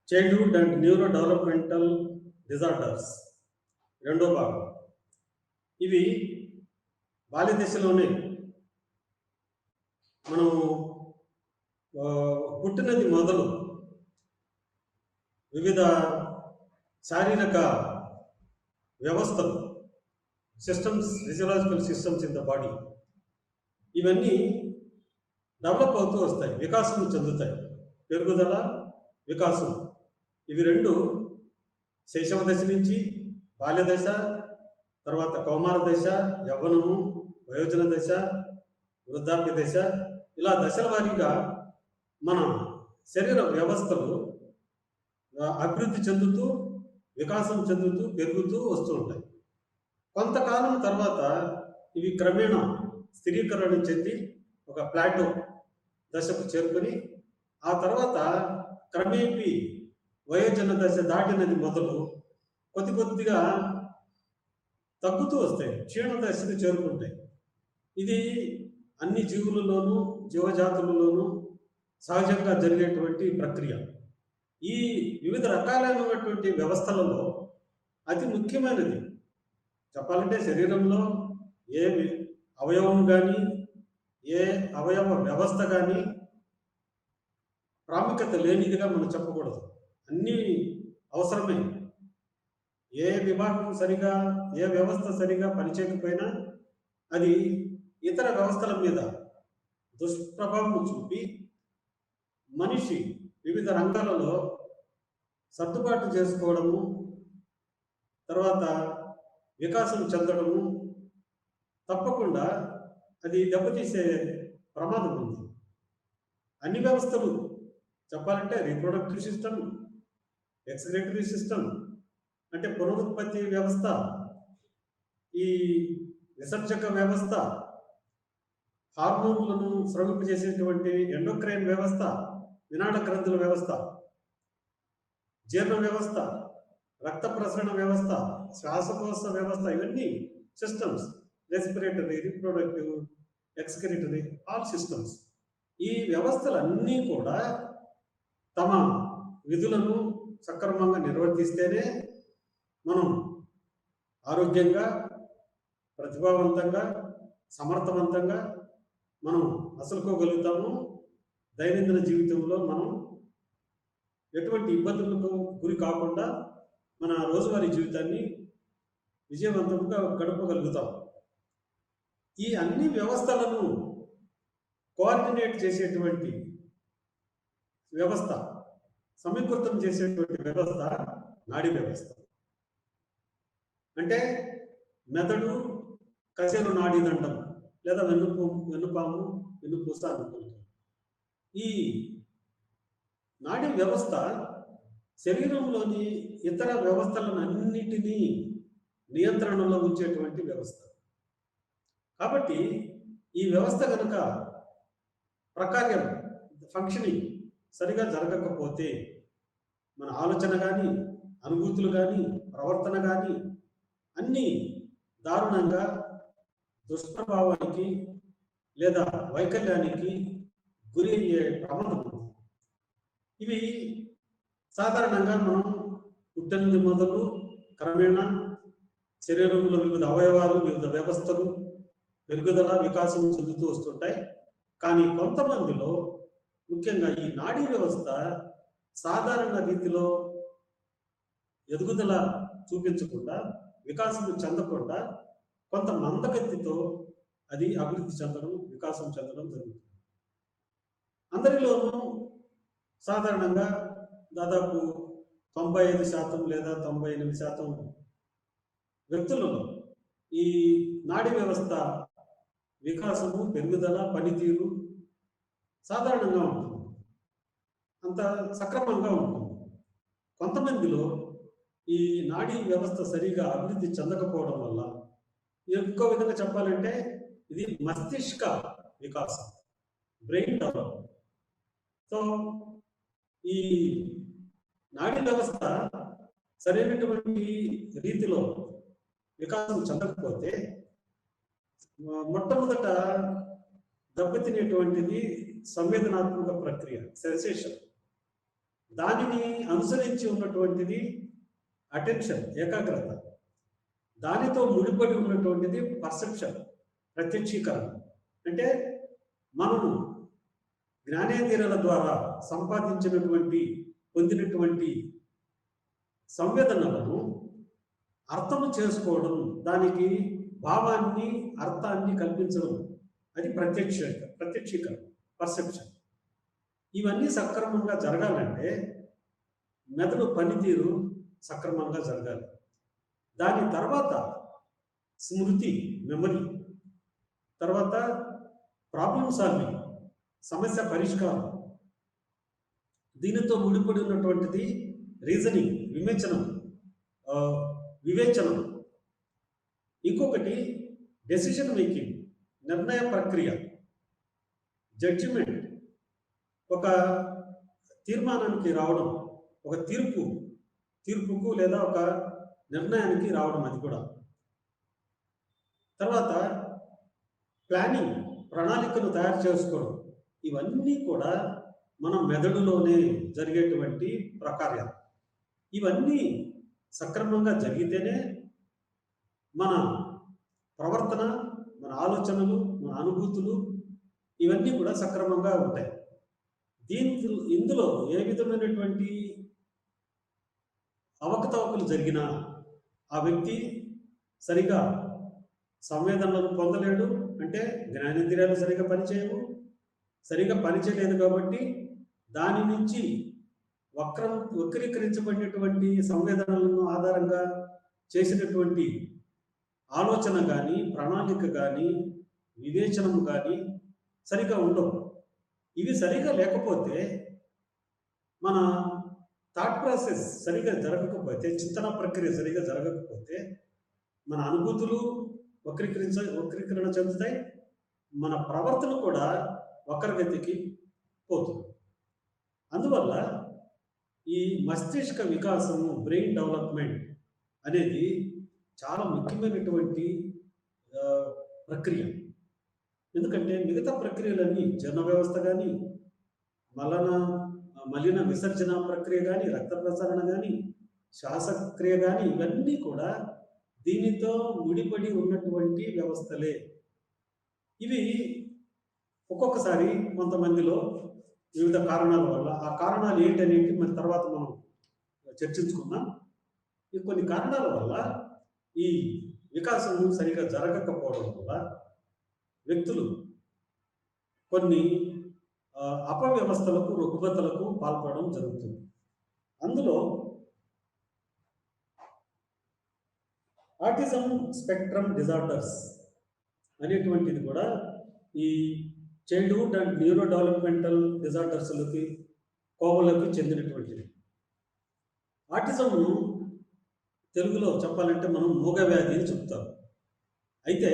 Childhood and neuro developmental disorders రెండో భాగం. ఇవి బాల్య దశలోనే మనం పుట్టినది మొదలు వివిధ శారీరక వ్యవస్థలు, systems, physiological systems in the body, ఇవన్నీ డెవలప్ అవుతూ వస్తాయి, వికాసం చెందుతాయి. పెరుగుదల, వికాసం, ఇవి రెండు శైశవ దశ నుంచి బాల్య దశ, తర్వాత కౌమార దశ, యవ్వనము, వయోజన దశ, వృద్ధాప్య దశ, ఇలా దశల వారీగా మన శరీర వ్యవస్థలు అభివృద్ధి చెందుతూ, వికాసం చెందుతూ, పెరుగుతూ వస్తూ ఉంటాయి. కొంతకాలం తర్వాత ఇవి క్రమేణా స్థిరీకరణ చెంది ఒక ప్లాటో దశకు చేరుకొని, ఆ తర్వాత క్రమేపీ వయోజన దశ దాటినది మొదలు కొద్ది కొద్దిగా తగ్గుతూ వస్తాయి, క్షీణ దశకు చేరుకుంటాయి. ఇది అన్ని జీవులలోనూ, జీవజాతులలోనూ సహజంగా జరిగేటువంటి ప్రక్రియ. ఈ వివిధ రకాలైనటువంటి వ్యవస్థలలో అతి ముఖ్యమైనది చెప్పాలంటే శరీరంలో ఏ అవయవం కానీ, ఏ అవయవ వ్యవస్థ కానీ ప్రాముఖ్యత లేనిదిగా మనం చెప్పకూడదు. అన్నీ అవసరమే. ఏ విభాగం సరిగా, ఏ వ్యవస్థ సరిగా పనిచేయకపోయినా అది ఇతర వ్యవస్థల మీద దుష్ప్రభావం చూపి మనిషి వివిధ రంగాలలో సర్దుబాటు చేసుకోవడము, తర్వాత వికాసం చెందడము తప్పకుండా అది దెబ్బతీసే ప్రమాదం ఉంది. అన్ని వ్యవస్థలు చెప్పాలంటే రీప్రొడక్టివ్ సిస్టమ్, ఎక్స్క్రిటరీ సిస్టమ్ అంటే పునరుత్పత్తి వ్యవస్థ, ఈ విసర్జక వ్యవస్థ, హార్మోన్లను స్రవింపజేసేటువంటి ఎండోక్రైన్ వ్యవస్థ, వినాడ గ్రంథుల వ్యవస్థ, జీర్ణ వ్యవస్థ, రక్త ప్రసరణ వ్యవస్థ, శ్వాసకోశ వ్యవస్థ, ఇవన్నీ systems. Respiratory, reproductive, excretory, all systems. ఈ వ్యవస్థలన్నీ కూడా తమ విధులను సక్రమంగా నిర్వర్తిస్తేనే మనం ఆరోగ్యంగా, ప్రతిభావంతంగా, సమర్థవంతంగా మనం అసలుకోగలుగుతాము. దైనందిన జీవితంలో మనం ఎటువంటి ఇబ్బందులకు గురి కాకుండా మన రోజువారీ జీవితాన్ని విజయవంతంగా గడపగలుగుతాం. ఈ అన్ని వ్యవస్థలను కోఆర్డినేట్ చేసేటువంటి వ్యవస్థ, సమీకృతం చేసేటువంటి వ్యవస్థ నాడీ వ్యవస్థ. అంటే మెదడు, కశేరు నాడీ దండం లేదా వెన్నుపాము, వెన్నుపూస అనుకుంటాం. ఈ నాడీ వ్యవస్థ శరీరంలోని ఇతర వ్యవస్థలను అన్నిటినీ నియంత్రణలో ఉంచేటువంటి వ్యవస్థ. కాబట్టి ఈ వ్యవస్థ కనుక ప్రకార్యం, ఫంక్షనింగ్ సరిగా జరగకపోతే మన ఆలోచన కానీ, అనుభూతులు కానీ, ప్రవర్తన కానీ అన్నీ దారుణంగా దుష్ప్రభావానికి లేదా వైకల్యానికి గురి అయ్యే ప్రమాదం ఉంది. ఇవి సాధారణంగా మనం పుట్టినది మొదలు క్రమేణా శరీరంలో వివిధ అవయవాలు, వివిధ వ్యవస్థలు పెరుగుదల, వికాసం చెందుతూ వస్తుంటాయి. కానీ కొంతమందిలో ముఖ్యంగా ఈ నాడీ వ్యవస్థ సాధారణ రీతిలో ఎదుగుదల చూపించకుండా, వికాసం చెందకుండా కొంత మందగతితో అది అభివృద్ధి చెందడం, వికాసం చెందడం జరుగుతుంది. అందరిలోనూ సాధారణంగా దాదాపు 95% లేదా 98% వ్యక్తులలో ఈ నాడీ వ్యవస్థ వికాసము, పెరుగుదల, పనితీరు సాధారణంగా ఉంటుంది, అంత సక్రమంగా ఉంటుంది. కొంతమందిలో ఈ నాడీ వ్యవస్థ సరిగా అభివృద్ధి చెందకపోవడం వల్ల, ఇంకో విధంగా చెప్పాలంటే ఇది మస్తిష్క వికాసం, బ్రెయిన్ డెవలప్మెంట్. సో ఈ నాడీ వ్యవస్థ సరైనటువంటి రీతిలో వికాసం చెందకపోతే మొట్టమొదట దెబ్బతినేటువంటిది సంవేదనాత్మక ప్రక్రియ, సెన్సేషన్. దానిని అనుసరించి ఉన్నటువంటిది అటెన్షన్, ఏకాగ్రత. దానితో ముడిపడి ఉన్నటువంటిది పర్సెప్షన్, ప్రత్యక్షీకరణ. అంటే మనము జ్ఞానేంద్రియాల ద్వారా సంపాదించినటువంటి, పొందినటువంటి సంవేదనలను అర్థం చేసుకోవడం, దానికి భావాన్ని, అర్థాన్ని కల్పించడం, అది ప్రత్యక్షీకరణ, పర్సెప్షన్. ఇవన్నీ సక్రమంగా జరగాలంటే మెదడు పనితీరు సక్రమంగా జరగాలి. దాని తర్వాత స్మృతి, మెమరీ, తర్వాత ప్రాబ్లమ్ సాల్వింగ్, సమస్య పరిష్కారం, దీనితో ముడిపడి ఉన్నటువంటిది రీజనింగ్, వివేచనం. ఇంకొకటి డెసిషన్ మేకింగ్, నిర్ణయ ప్రక్రియ, జడ్జిమెంట్, ఒక తీర్మానానికి రావడం, ఒక తీర్పుకు లేదా ఒక నిర్ణయానికి రావడం, అది కూడా. తర్వాత ప్లానింగ్, ప్రణాళికను తయారు చేసుకోవడం. ఇవన్నీ కూడా మన మెదడులోనే జరిగేటువంటి ప్రకార్యాలు. ఇవన్నీ సక్రమంగా జరిగితేనే మన ప్రవర్తన, మన ఆలోచనలు, మన అనుభూతులు ఇవన్నీ కూడా సక్రమంగా ఉంటాయి. ఇందులో ఏ విధమైనటువంటి అవకతవకలు జరిగినా ఆ వ్యక్తి సరిగా సంవేదనలను పొందలేడు. అంటే జ్ఞానేంద్రియాలు సరిగా పనిచేయవు. సరిగా పనిచేయలేదు కాబట్టి దాని నుంచి వక్రీకరించబడినటువంటి సంవేదనలను ఆధారంగా చేసినటువంటి ఆలోచన కానీ, ప్రణాళిక కానీ, వివేచనం కానీ సరిగా ఉండవు. ఇవి సరిగా లేకపోతే మన థాట్ ప్రాసెస్ సరిగా జరగకపోతే, చింతన ప్రక్రియ సరిగా జరగకపోతే మన అనుభూతులు వక్రీకరణ చెందుతాయి. మన ప్రవర్తన కూడా వక్రగతికి పోతుంది. అందువల్ల ఈ మస్తిష్క వికాసము, బ్రెయిన్ డెవలప్మెంట్ అనేది చాలా ముఖ్యమైనటువంటి ప్రక్రియ. ఎందుకంటే మిగతా ప్రక్రియలన్నీ, జీర్ణ వ్యవస్థ కానీ, మలిన విసర్జన ప్రక్రియ కానీ, రక్త ప్రసరణ కానీ, శ్వాసక్రియ కానీ, ఇవన్నీ కూడా దీనితో ముడిపడి ఉన్నటువంటి వ్యవస్థలే. ఇవి ఒక్కొక్కసారి కొంతమందిలో వివిధ కారణాల వల్ల, ఆ కారణాలు ఏంటనేది మన తర్వాత మనం చర్చించుకుందాం. ఈ కొన్ని కారణాల వల్ల ఈ వికాసం సరిగా జరగకపోవడం వల్ల వ్యక్తులు కొన్ని అపవ్యవస్థలకు, రుగ్మతలకు పాల్పడడం జరుగుతుంది. అందులో ఆటిజం స్పెక్ట్రమ్ డిజార్డర్స్ అనేటువంటిది కూడా ఈ చైల్డ్హుడ్ అండ్ న్యూరో డెవలప్మెంటల్ డిజార్డర్స్లకి, కోవలకి చెందినటువంటిది. ఆటిజంను తెలుగులో చెప్పాలంటే మనం మూగవ్యాధి అని చెప్తాం. అయితే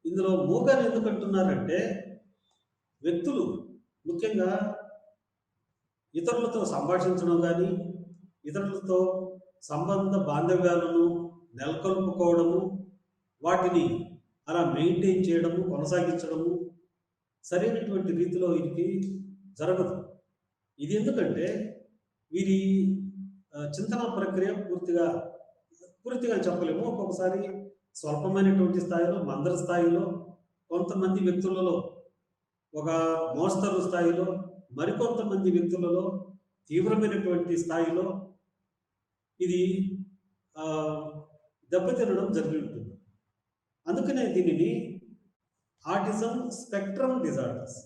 ఇందులో మూగని ఎందుకు అంటున్నారంటే, వ్యక్తులు ముఖ్యంగా ఇతరులతో సంభాషించడం కానీ, ఇతరులతో సంబంధ బాంధవ్యాలను నెలకొల్పుకోవడము, వాటిని అలా మెయింటైన్ చేయడము, కొనసాగించడము సరైనటువంటి రీతిలో వీరికి జరగదు. ఇది ఎందుకంటే వీరి చింతన ప్రక్రియ పూర్తిగా చెప్పలేము. ఒక్కొక్కసారి స్వల్పమైనటువంటి స్థాయిలో, మందర స్థాయిలో, కొంతమంది వ్యక్తులలో ఒక మోస్తరు స్థాయిలో, మరికొంతమంది వ్యక్తులలో తీవ్రమైనటువంటి స్థాయిలో ఇది దెబ్బతినడం జరిగి ఉంటుంది. అందుకనే దీనిని ఆటిజం స్పెక్ట్రమ్ డిజార్డర్స్.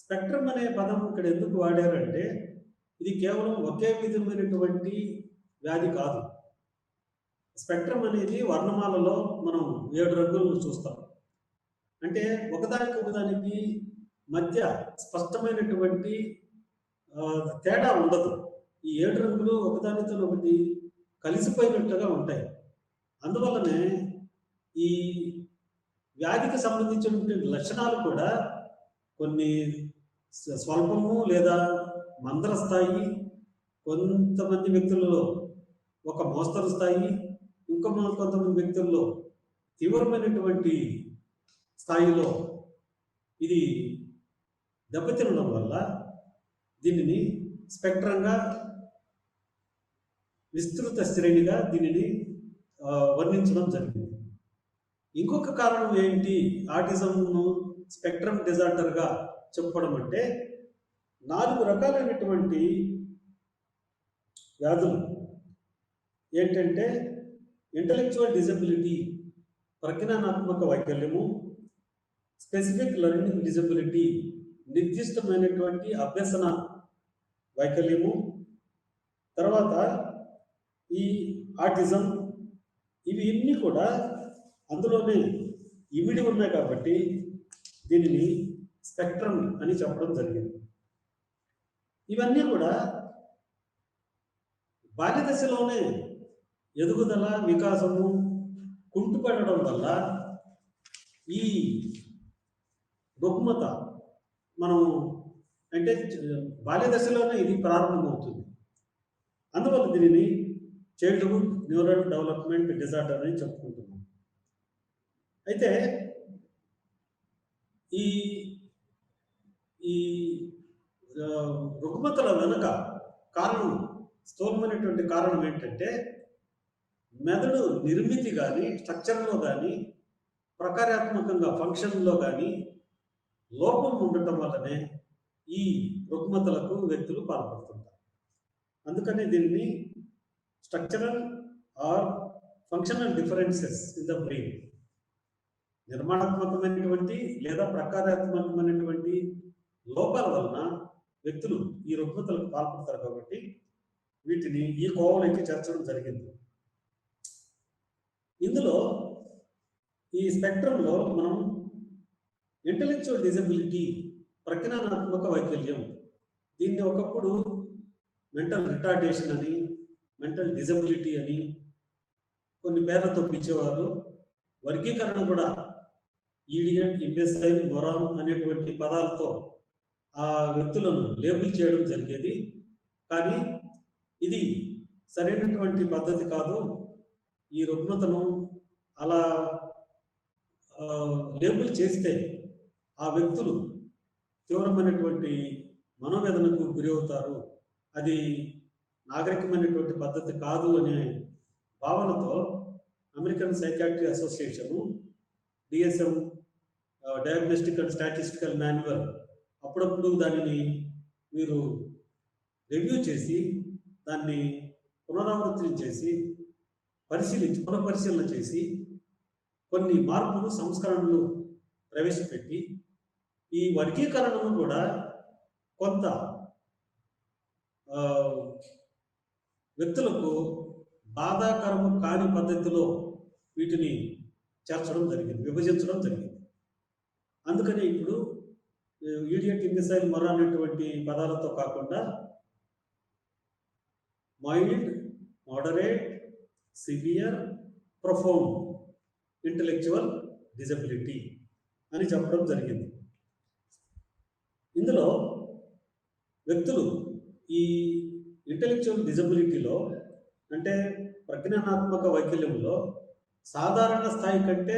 స్పెక్ట్రమ్ అనే పదం ఇక్కడ ఎందుకు వాడారంటే, ఇది కేవలం ఒకే విధమైనటువంటి వ్యాధి కాదు. స్పెక్ట్రమ్ అనేది వర్ణమాలలో మనం 7 రంగులను చూస్తాం. అంటే ఒకదానికి మధ్య స్పష్టమైనటువంటి తేడా ఉండదు. ఈ 7 రంగులు ఒకదానితో ఒకటి కలిసిపోయినట్టుగా ఉంటాయి. అందువల్లనే ఈ వ్యాధికి సంబంధించినటువంటి లక్షణాలు కూడా కొన్ని స్వల్పము లేదా మందర స్థాయి, కొంతమంది వ్యక్తులలో ఒక మోస్తరు స్థాయి, కొంతమంది వ్యక్తుల్లో తీవ్రమైనటువంటి స్థాయిలో ఇది దెబ్బతినడం వల్ల దీనిని స్పెక్ట్రంగా విస్తృత శ్రేణిగా దీనిని వర్ణించడం జరిగింది. ఇంకొక కారణం ఏంటి ఆటిజంను స్పెక్ట్రమ్ డిజార్డర్గా చెప్పడం అంటే 4 రకాలైనటువంటి వ్యాధులు ఏంటంటే ఇంటలెక్చువల్ డిజబిలిటీ, ప్రజ్ఞానాత్మక వైకల్యము, స్పెసిఫిక్ లెర్నింగ్ డిజబిలిటీ, నిర్దిష్టమైనటువంటి అభ్యసన వైకల్యము, తర్వాత ఈ ఆటిజం, ఇవి ఇన్ని కూడా అందులోనే ఇమిడి ఉన్నాయి కాబట్టి దీనిని స్పెక్ట్రమ్ అని చెప్పడం జరిగింది. ఇవన్నీ కూడా బాల్య దశలోనే ఎదుగుదల వికాసము కుంటుపడడం వల్ల ఈ రుగ్మత మనం అంటే బాల్య దశలోనే ఇది ప్రారంభమవుతుంది. అందువల్ల దీనిని చైల్డ్హుడ్ న్యూరల్ డెవలప్మెంట్ డిజార్డర్ అని చెప్పుకుంటున్నాం. అయితే ఈ ఈ రుగ్మతల వెనుక కారణం, స్థూలమైనటువంటి కారణం ఏంటంటే మెదడు నిర్మితి కానీ, స్ట్రక్చర్లో కానీ, ప్రకార్యాత్మకంగా ఫంక్షన్లో కానీ లోపం ఉండటం వల్లనే ఈ రుగ్మతలకు వ్యక్తులు పాల్పడుతుంటారు. అందుకని దీన్ని structural or functional differences in the brain, నిర్మాణాత్మకమైనటువంటి లేదా ప్రకార్యాత్మకమైనటువంటి లోపాల వలన వ్యక్తులు ఈ రుగ్మతలకు పాల్పడతారు. కాబట్టి వీటిని ఈ కోవలోకి చేర్చడం జరిగింది. ఇందులో ఈ స్పెక్ట్రంలో మనం ఇంటలెక్చువల్ డిజబిలిటీ, ప్రజ్ఞానాత్మక వైకల్యం, దీన్ని ఒకప్పుడు మెంటల్ రిటార్డేషన్ అని, మెంటల్ డిజబిలిటీ అని కొన్ని పేర్లతో పిలిచేవారు. వర్గీకరణ కూడా ఈడియట్, ఇంబెసైల్, మొరాన్ అనేటువంటి పదాలతో ఆ వ్యక్తులను లేబుల్ చేయడం జరిగేది. కానీ ఇది సరైనటువంటి పద్ధతి కాదు. ఈ రుగ్మతను అలా లేబుల్ చేస్తే ఆ వ్యక్తులు తీవ్రమైనటువంటి మనోవేదనకు గురి అవుతారు, అది నాగరికమైనటువంటి పద్ధతి కాదు అనే భావనతో American psychiatry association DSM, diagnostic and statistical manual, అప్పుడప్పుడు దానిని మీరు రివ్యూ చేసి దాన్ని పునరావృతం చేసి పునఃపరిశీలన చేసి కొన్ని మార్పులు, సంస్కరణలు ప్రవేశపెట్టి ఈ వర్గీకరణను కూడా కొంత వ్యక్తులకు బాధాకరము కాని పద్ధతిలో వీటిని చేర్చడం జరిగింది, విభజించడం జరిగింది. అందుకని ఇప్పుడు ఈడియట్, ఇంబెసైల్, మొరాన్ అనేటువంటి పదాలతో కాకుండా mild, moderate, severe, profound intellectual disability అని చెప్పడం జరిగింది. ఇందులో వ్యక్తులు ఈ ఇంటలెక్చువల్ డిజబిలిటీలో అంటే ప్రజ్ఞానాత్మక వైకల్యంలో సాధారణ స్థాయి కంటే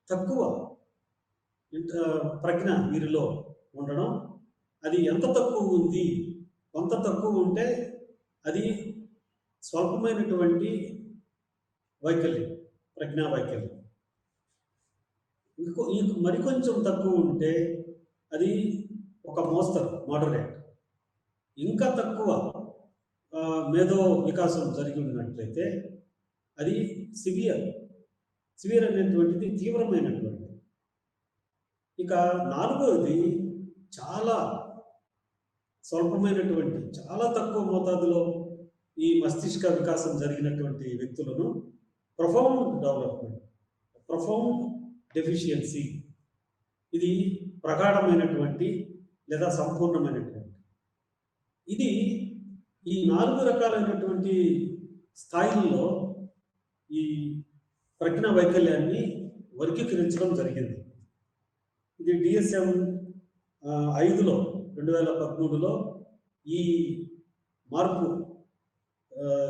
తక్కువ ప్రజ్ఞ వీరిలో ఉండడం, అది ఎంత తక్కువ ఉంది, కొంత తక్కువ ఉంటే అది స్వల్పమైనటువంటి వైకల్యం, ప్రజ్ఞా వైకల్యం. మరికొంచెం తక్కువ ఉంటే అది ఒక మోస్తరు, మోడరేట్. ఇంకా తక్కువ మేధో వికాసం జరిగి ఉన్నట్లయితే అది సివియర్. సివియర్ అనేటువంటిది తీవ్రమైనటువంటి. ఇక 4వది చాలా స్వల్పమైనటువంటి, చాలా తక్కువ మోతాదులో ఈ మస్తిష్క వికాసం జరిగినటువంటి వ్యక్తులను ప్రొఫౌండ్ డెవలప్మెంట్, ప్రొఫౌండ్ డెఫిషియన్సీ, ఇది ప్రగాఢమైనటువంటి లేదా సంపూర్ణమైనటువంటి. ఇది ఈ 4 రకాలైనటువంటి స్థాయిల్లో ఈ ప్రజ్ఞా వైకల్యాన్ని వర్గీకరించడం జరిగింది. ఇది డిఎస్ఎం 5లో 2013లో ఈ మార్పు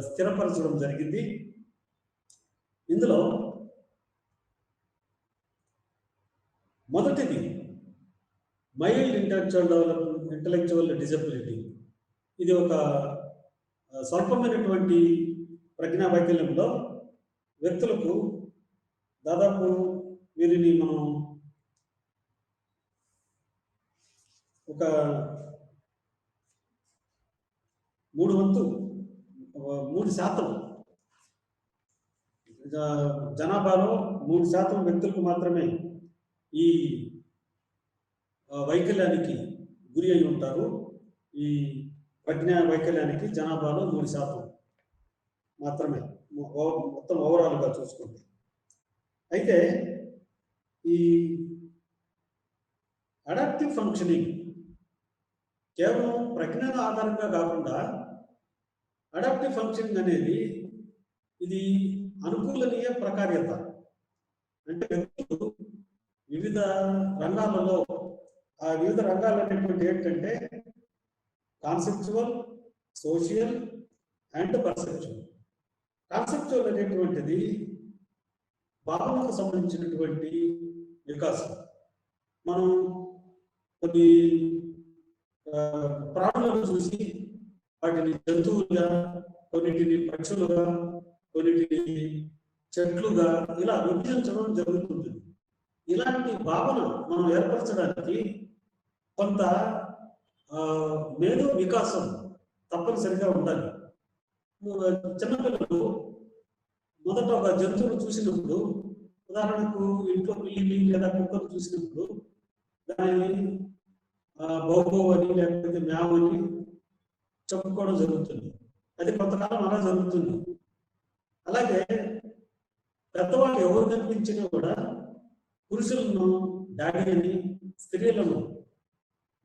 స్థిరపరచడం జరిగింది. ఇందులో మొదటిది మైల్డ్ ఇంటలెక్చువల్ డిజబిలిటీ. ఇది ఒక స్వల్పమైనటువంటి ప్రజ్ఞా వైకల్యంలో వ్యక్తులకు దాదాపు వీరిని మనం ఒక 3% జనాభాలో 3% వ్యక్తులకు మాత్రమే ఈ వైకల్యానికి గురి అయి ఉంటారు. ఈ ప్రజ్ఞా వైకల్యానికి జనాభాలో 3% మాత్రమే మొత్తం ఓవరాల్గా చూసుకుంటే. అయితే ఈ అడాప్టివ్ ఫంక్షనింగ్ కేవలం ప్రజ్ఞాన ఆధారంగా కాకుండా అడాప్టివ్ ఫంక్షనింగ్ అనేది ఇది అనుకూలనీయ ప్రకార్యత. అంటే వ్యక్తులు వివిధ రంగాలలో ఆ వివిధ రంగాలు అనేటువంటి ఏంటంటే conceptual, social and perceptual. Conceptual అనేటువంటిది భావనకు సంబంధించినటువంటి వికాసం. మనం కొన్ని ప్రాణులను చూసి వాటిని జంతువులుగా, కొన్నిటిని పక్షులుగా, కొన్నిటిని చెట్లుగా ఇలా విభజించడం జరుగుతుంది. ఇలాంటి భావన మనం ఏర్పరచడానికి కొంత మేధో వికాసం తప్పనిసరిగా ఉండాలి. చిన్నపిల్లలు మొదట ఒక జంతువును చూసినప్పుడు, ఉదాహరణకు ఇంట్లో పిల్లిని లేదా కుక్కను చూసినప్పుడు దానిని బౌబౌ అని లేకపోతే మ్యావ్ అని చెప్పుకోవడం జరుగుతుంది. అది కొంతకాలం అలా జరుగుతుంది. అలాగే పెద్దవాళ్ళు ఎవరు కనిపించినా కూడా పురుషులను డాడీ అని, స్త్రీలను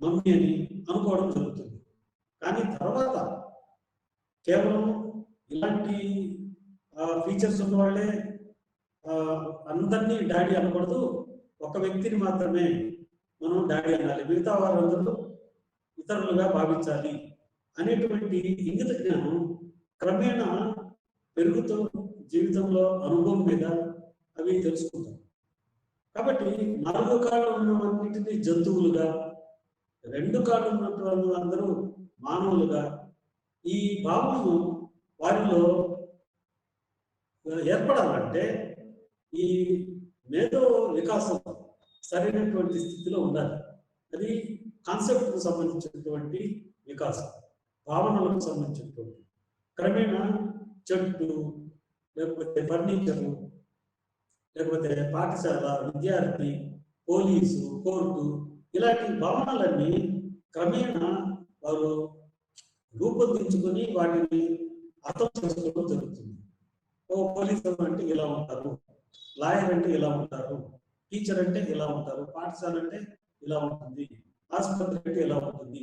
మమ్మీ అని అనుకోవడం జరుగుతుంది. కానీ తర్వాత కేవలం ఇలాంటి ఫీచర్స్ ఉన్న వాళ్ళే అందరినీ డాడీ అనకూడదు, ఒక వ్యక్తిని మాత్రమే మనం డాడీ అనాలి, మిగతా వారందరూ ఇతరులుగా భావించాలి అనేటువంటి ఇంగిత జ్ఞానం క్రమేణా పెరుగుతూ జీవితంలో అనుభవం మీద అవి తెలుసుకుంటాం. కాబట్టి 4 కాళ్ళు ఉన్నవన్నిటినీ జంతువులుగా, 2 కాళ్ళు ఉన్నటువంటి అందరూ మానవులుగా ఈ భావనను వారిలో ఏర్పడాలంటే ఈ మేధో వికాసం సరైనటువంటి స్థితిలో ఉండాలి. అది కాన్సెప్ట్కు సంబంధించినటువంటి వికాసం, భావనలకు సంబంధించినటువంటి. క్రమేణా చెట్టు, లేకపోతే ఫర్నిచరు, లేకపోతే పాఠశాల, విద్యార్థి, పోలీసు, కోర్టు ఇలాంటి భావనలన్నీ క్రమేణా వారు రూపొందించుకొని వాటిని అర్థం చేసుకోవడం జరుగుతుంది. పోలీసు అంటే ఇలా ఉంటారు, లాయర్ అంటే ఇలా ఉంటారు, టీచర్ అంటే ఇలా ఉంటారు, పాఠశాల అంటే ఇలా ఉంటుంది, ఆసుపత్రి అంటే ఇలా ఉంటుంది.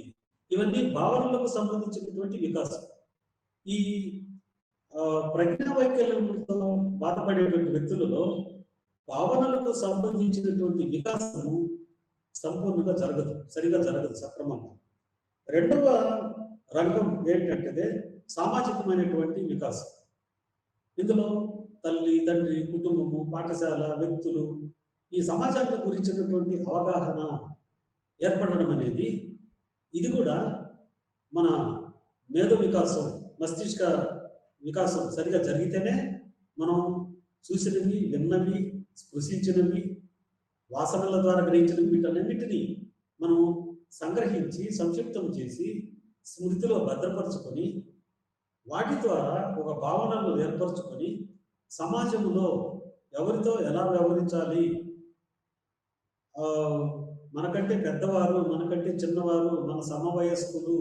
ఇవన్నీ భావనలకు సంబంధించినటువంటి వికాసం. ఈ ప్రజ్ఞా వైకల్యంతో బాధపడేటువంటి వ్యక్తులలో భావనలకు సంబంధించినటువంటి వికాసము సంపూర్ణంగా జరగదు, సరిగా జరగదు, సక్రమంగా. రెండవ రంగం ఏంటంటే సామాజికమైనటువంటి వికాసం. ఇందులో తల్లి, తండ్రి, కుటుంబము, పాఠశాల, వ్యక్తులు ఈ సమాజాన్ని గురించినటువంటి అవగాహన ఏర్పడడం అనేది ఇది కూడా మన మేధో వికాసం, మస్తిష్క వికాసం సరిగా జరిగితేనే మనం చూసినవి, విన్నవి, స్పృశించినవి, వాసనల ద్వారా గ్రహించినవి వీటన్నిటినీ మనం సంగ్రహించి సంక్షిప్తం చేసి స్మృతిలో భద్రపరుచుకొని వాటి ద్వారా ఒక భావనను ఏర్పరచుకొని సమాజంలో ఎవరితో ఎలా వ్యవహరించాలి, మనకంటే పెద్దవారు, మనకంటే చిన్నవారు, మన సమవయస్కులు,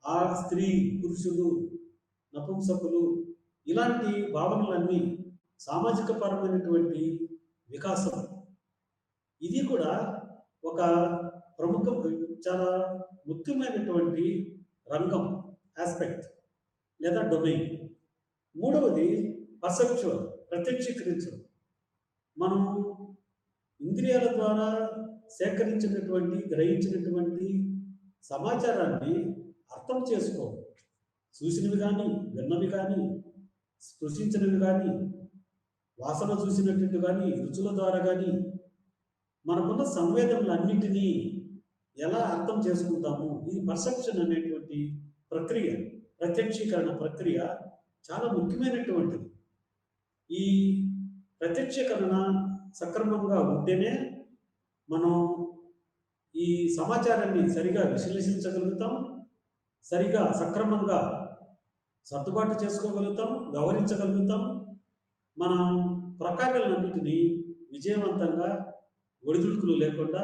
ఆ స్త్రీ, పురుషులు, నపుంసకులు, ఇలాంటి భావనలన్నీ సామాజిక పరమైనటువంటి వికాసం. ఇది కూడా ఒక ప్రముఖ, చాలా ముఖ్యమైనటువంటి రంగం, ఆస్పెక్ట్ లేదా డొమైన్. మూడవది పర్సెప్చువల్, ప్రత్యక్షీకరించడం. మనం ఇంద్రియాల ద్వారా సేకరించినటువంటి, గ్రహించినటువంటి సమాచారాన్ని అర్థం చేసుకో, చూసినవి కానీ, విన్నవి కానీ, స్పృశించినవి కానీ, వాసన చూసినట్టు కానీ, రుచుల ద్వారా కానీ మనకున్న సంవేదనలన్నింటినీ ఎలా అర్థం చేసుకుంటాము, ఇది పర్సెప్షన్ అనేటువంటి ప్రక్రియ, ప్రత్యక్షీకరణ ప్రక్రియ చాలా ముఖ్యమైనటువంటిది. ఈ ప్రత్యక్షీకరణ సక్రమంగా ఉంటేనే మనం ఈ సమాచారాన్ని సరిగా విశ్లేషించగలుగుతాం, సరిగా సక్రమంగా సర్దుబాటు చేసుకోగలుగుతాం, వ్యవహరించగలుగుతాం. మన ప్రకారాలన్నింటినీ విజయవంతంగా ఒడిదుడుకులు లేకుండా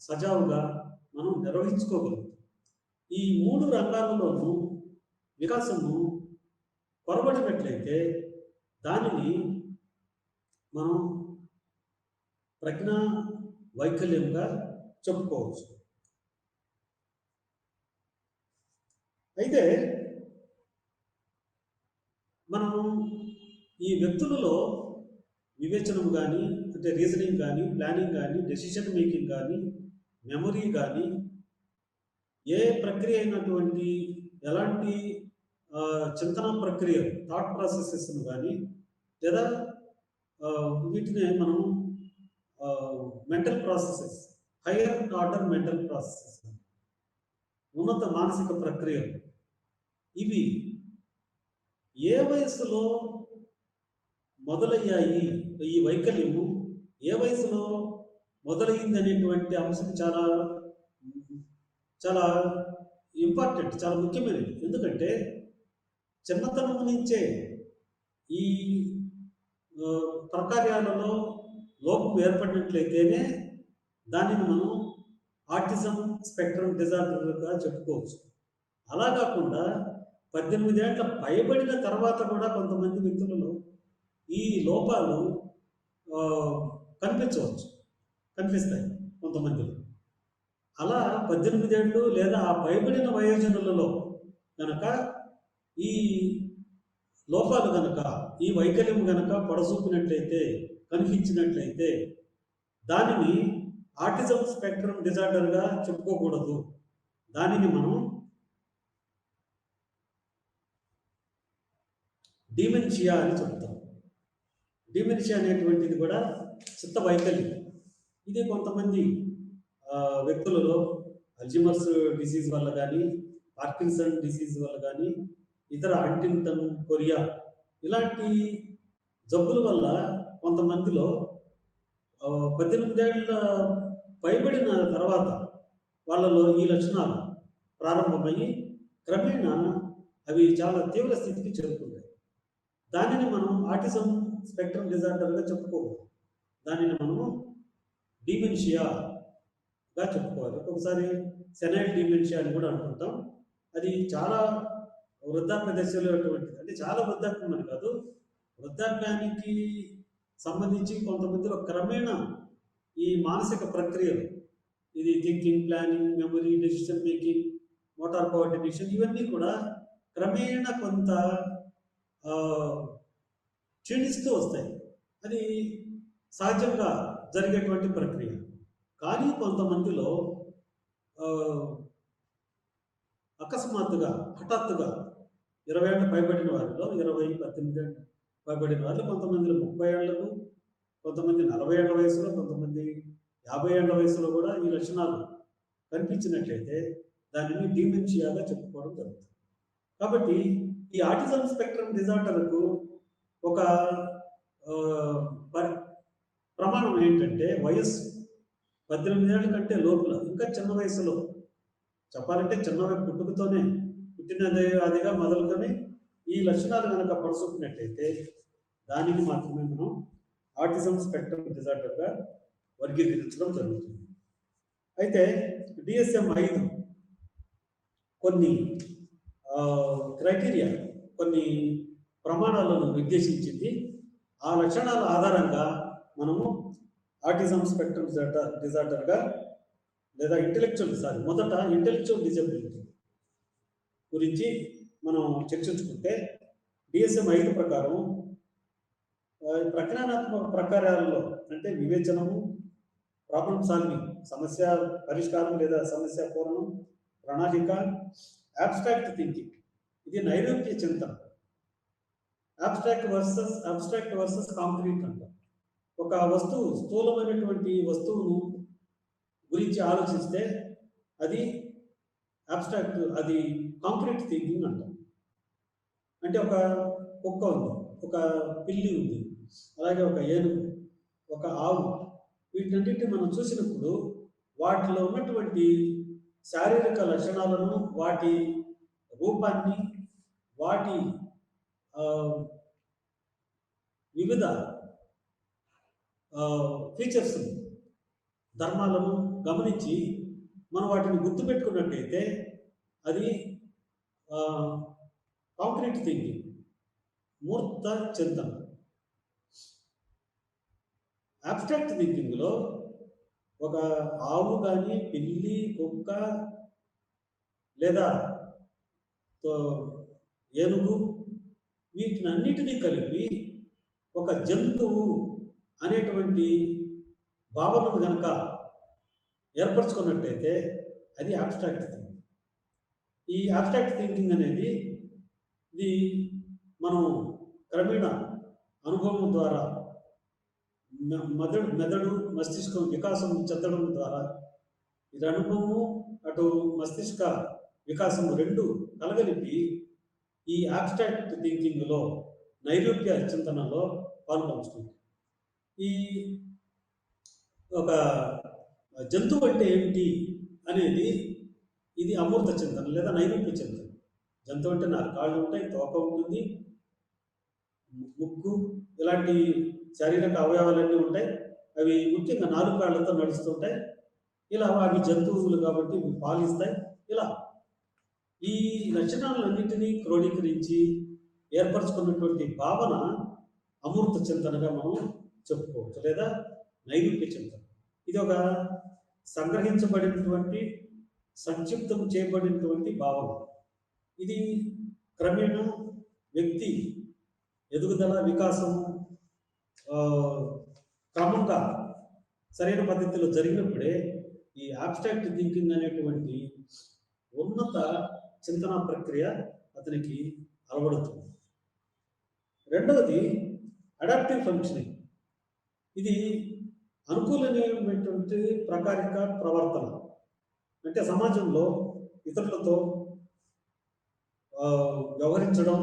సజావుగా మనం నిర్వహించుకోగలుగుతాం. ఈ 3 రంగాలలోనూ వికాసము కొరబడినట్లయితే దానిని మనం ప్రజ్ఞా వైకల్యంగా చెప్పుకోవచ్చు. అయితే మనం ఈ వ్యక్తులలో వివేచనం కానీ, అంటే రీజనింగ్ కానీ, ప్లానింగ్ కానీ, డెసిషన్ మేకింగ్ కానీ, మెమరీ కానీ, ఏ ప్రక్రియ అయినటువంటి ఎలాంటి చింతన ప్రక్రియ, థాట్ ప్రాసెసెస్ను కానీ, లేదా వీటినే మనం mental processes, higher order mental processes, ఉన్నత మానసిక ప్రక్రియలు, ఇవి ఏ వయసులో మొదలయ్యాయి, ఈ వైకల్యము ఏ వయసులో మొదలైంది అనేటువంటి అంశం చాలా చాలా ఇంపార్టెంట్, చాలా ముఖ్యమైనది. ఎందుకంటే చిన్నతనం నుంచే ఈ ప్రకార్యాలలో లోపం ఏర్పడినట్లయితేనే దానిని మనం ఆటిజం స్పెక్ట్రమ్ డిజార్డర్గా చెప్పుకోవచ్చు. అలా కాకుండా 18 ఏళ్ల పైబడిన తర్వాత కూడా కొంతమంది వ్యక్తులలో ఈ లోపాలు కనిపిస్తాయి కొంతమందిలో. అలా 18 ఏళ్ళు లేదా ఆ పైబడిన వయోజనులలో కనుక ఈ లోపాలు కనుక, ఈ వైకల్యం కనుక పొడసూపినట్లయితే, కనిపించినట్లయితే దానిని ఆటిజం స్పెక్ట్రమ్ డిజార్డర్గా చెప్పుకోకూడదు. దానిని మనం డిమెన్షియా అని చెప్తాం. డిమెన్షియా అనేటువంటిది కూడా చిత్త వైకల్యం. ఇది కొంతమంది వ్యక్తులలో అల్జీమర్స్ డిసీజ్ వల్ల కానీ, పార్కిన్సన్ డిసీజ్ వల్ల కానీ, ఇతర హంటింగ్టన్ కొరియా ఇలాంటి జబ్బుల వల్ల కొంతమందిలో 18 ఏళ్ళ పైబడిన తర్వాత వాళ్ళలో ఈ లక్షణాలు ప్రారంభమయ్యి క్రమేణా అవి చాలా తీవ్ర స్థితికి చేరుకుంటాయి. దానిని మనం ఆటిజం స్పెక్ట్రమ్ డిజార్డర్గా చెప్పుకోవాలి. దానిని మనము డిమెన్షియాగా చెప్పుకోవాలి. ఒక్కొక్కసారి సెనైల్ డిమెన్షియా అని కూడా అనుకుంటాం. అది చాలా వృద్ధాప్య దశలో అటువంటిది. అంటే చాలా వృద్ధాప్యం అని కాదు, వృద్ధాప్యానికి సంబంధించి కొంతమందిలో క్రమేణా ఈ మానసిక ప్రక్రియలు, ఇది thinking, planning, memory, decision making, motor coordination, ఇవన్నీ కూడా క్రమేణా కొంత క్షీణిస్తూ వస్తాయి. అది సహజంగా జరిగేటువంటి ప్రక్రియ. కానీ కొంతమందిలో అకస్మాత్తుగా, హఠాత్తుగా 20 ఏళ్ళ పైబడిన వారిలో, 18 ఏళ్ళ పైబడిన వారిలో, కొంతమందిలో 30 ఏళ్లకు, కొంతమంది 40 ఏళ్ల వయసులో, కొంతమంది 50 ఏళ్ల వయసులో కూడా ఈ లక్షణాలు కనిపించినట్లయితే దానిని డిమెన్షియాగా చెప్పుకోవడం జరుగుతుంది. కాబట్టి ఈ ఆటిజం స్పెక్ట్రమ్ డిజార్డర్కు ఒక ప్రమాణం ఏంటంటే వయస్సు. 18 ఏళ్ళ కంటే లోపల, ఇంకా చిన్న వయసులో చెప్పాలంటే చిన్న పుట్టుకతోనే పుట్టినదే అదిగా మొదలుకొని ఈ లక్షణాలు కనుక పడుచుకున్నట్లయితే దానిని మాత్రమే మనం ఆటిజం స్పెక్ట్రమ్ డిజార్డర్గా వర్గీకరించడం జరుగుతుంది. అయితే DSM-5 కొన్ని క్రైటీరియా, కొన్ని ప్రమాణాలను నిర్దేశించింది. ఆ లక్షణాల ఆధారంగా మనము ఆటిజం స్పెక్ట్రమ్ డిజార్డర్గా లేదా మొదట ఇంటెలెక్చువల్ డిజబిలిటీ గురించి మనం చర్చించుకుంటే DSM-5 ప్రకారం ప్రజ్ఞానాత్మక ప్రకారాలలో, అంటే వివేచనము, ప్రాబ్లమ్ సాల్వింగ్, సమస్య పరిష్కారం లేదా సమస్య పూరణం, ప్రణాళిక, అబ్స్ట్రాక్ట్ థింకింగ్, ఇది నైరూప్య చింతన. అబ్స్ట్రాక్ట్ వర్సెస్ కాంక్రీట్ అంట. ఒక వస్తువు, స్థూలమైనటువంటి వస్తువును గురించి ఆలోచిస్తే అది అబ్స్ట్రాక్ట్, అది కాంక్రీట్ థింకింగ్ అంటాం. అంటే ఒక కుక్క ఉంది, ఒక పిల్లి ఉంది, అలాగే ఒక ఏనుగు, ఒక ఆవు, వీటన్నిటిని మనం చూసినప్పుడు వాటిలో ఉన్నటువంటి శారీరక లక్షణాలను, వాటి రూపాన్ని, వాటి ఆ, వివిధ ఫీచర్స్, ధర్మాలను గమనించి మనం వాటిని గుర్తుపెట్టుకున్నట్టయితే అది కాంక్రీట్ థింకింగ్, మూర్త చింతన. అబ్స్ట్రాక్ట్ థింకింగ్లో ఒక ఆవు కానీ, పిల్లి, కుక్క లేదా ఏనుగు, వీటిని అన్నిటినీ కలిపి ఒక జంతువు అనేటువంటి భావనను కనుక ఏర్పరచుకున్నట్టయితే అది అబ్స్ట్రాక్ట్ థింకింగ్. ఈ అబ్స్ట్రాక్ట్ థింకింగ్ అనేది ఇది మనం క్రమేణా అనుభవం ద్వారా మెదడు మస్తిష్కం వికాసం చెందడం ద్వారా, ఇది అనుభవము అటు మస్తిష్క వికాసం రెండు కలగలిపి ఈ అబ్స్ట్రాక్ట్ థింకింగ్లో, నైరూప్య చింతనలో పాల్పంచుకుంది. ఈ ఒక జంతువు అంటే ఏమిటి అనేది ఇది అమూర్త చింతన లేదా నైరూప్య చింతన. జంతువు అంటే 4 కాళ్ళు ఉంటాయి, తోక ఉంటుంది, ముక్కు, ఇలాంటి శారీరక అవయవాలన్నీ ఉంటాయి. అవి ముఖ్యంగా 4 కాళ్ళతో నడుస్తుంటాయి. ఇలా అవి జంతువులు కాబట్టి ఇవి పాలిస్తాయి. ఇలా ఈ లక్షణాలన్నింటినీ క్రోడీకరించి ఏర్పరచుకున్నటువంటి భావన అమూర్త చింతనగా మనం చెప్పుకోవచ్చు, లేదా నైరూప్య చింతన. ఇది ఒక సంగ్రహించబడినటువంటి, సంక్షిప్తం చేయబడినటువంటి భావన. ఇది క్రమేణా వ్యక్తి ఎదుగుదల, వికాసం క్రమంగా సరైన పద్ధతిలో జరిగినప్పుడే ఈ అబ్స్ట్రాక్ట్ థింకింగ్ అనేటువంటి ఉన్నత చింతన ప్రక్రియ అతనికి అలవడుతుంది. రెండవది అడాప్టివ్ ఫంక్షనింగ్. ఇది అనుకూలమైనటువంటి ప్రకారిక ప్రవర్తన. అంటే సమాజంలో ఇతరులతో వ్యవహరించడం,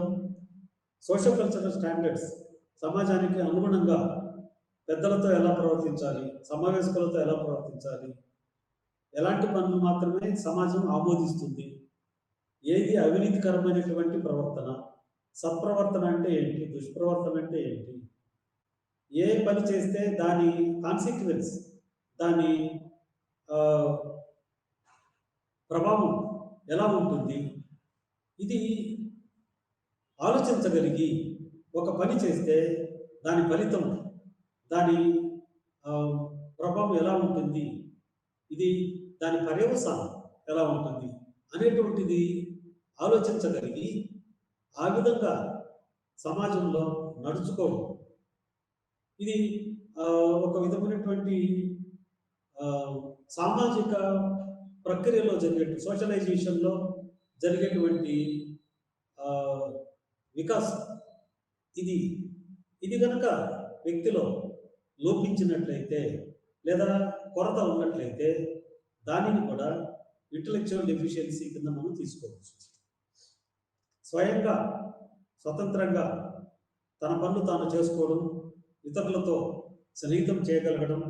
సోషల్ కల్చరల్ స్టాండర్డ్స్, సమాజానికి అనుగుణంగా పెద్దలతో ఎలా ప్రవర్తించాలి, సమావేశకులతో ఎలా ప్రవర్తించాలి, ఎలాంటి పనులు మాత్రమే సమాజం ఆమోదిస్తుంది, ఏది అవినీతికరమైనటువంటి ప్రవర్తన, సత్ప్రవర్తన అంటే ఏంటి, దుష్ప్రవర్తన అంటే ఏంటి, ఏ పని చేస్తే దాని కాన్సిక్వెన్స్, దాని ప్రభావం ఎలా ఉంటుంది, ఇది ఆలోచించగలిగి ఒక పని చేస్తే దాని ఫలితం, దాని ప్రభావం ఎలా ఉంటుంది, ఇది దాని పర్యవసానం ఎలా ఉంటుంది అనేటువంటిది ఆలోచించగలిగి ఆ విధంగా సమాజంలో నడుచుకోవడం. ఇది ఒక విధమైనటువంటి సామాజిక ప్రక్రియలో జరిగేటువంటి, సోషలైజేషన్లో జరిగేటువంటి వికాసం. ఇది కనుక వ్యక్తిలో లోపించినట్లయితే లేదా కొరత ఉన్నట్లయితే దానిని కూడా ఇంటలెక్చువల్ డెఫిషియన్సీ కింద మనం తీసుకోవచ్చు. స్వయంగా స్వతంత్రంగా తన పనులు తాను చేసుకోవడం, ఇతరులతో స్నేహితం చేయగలగడం,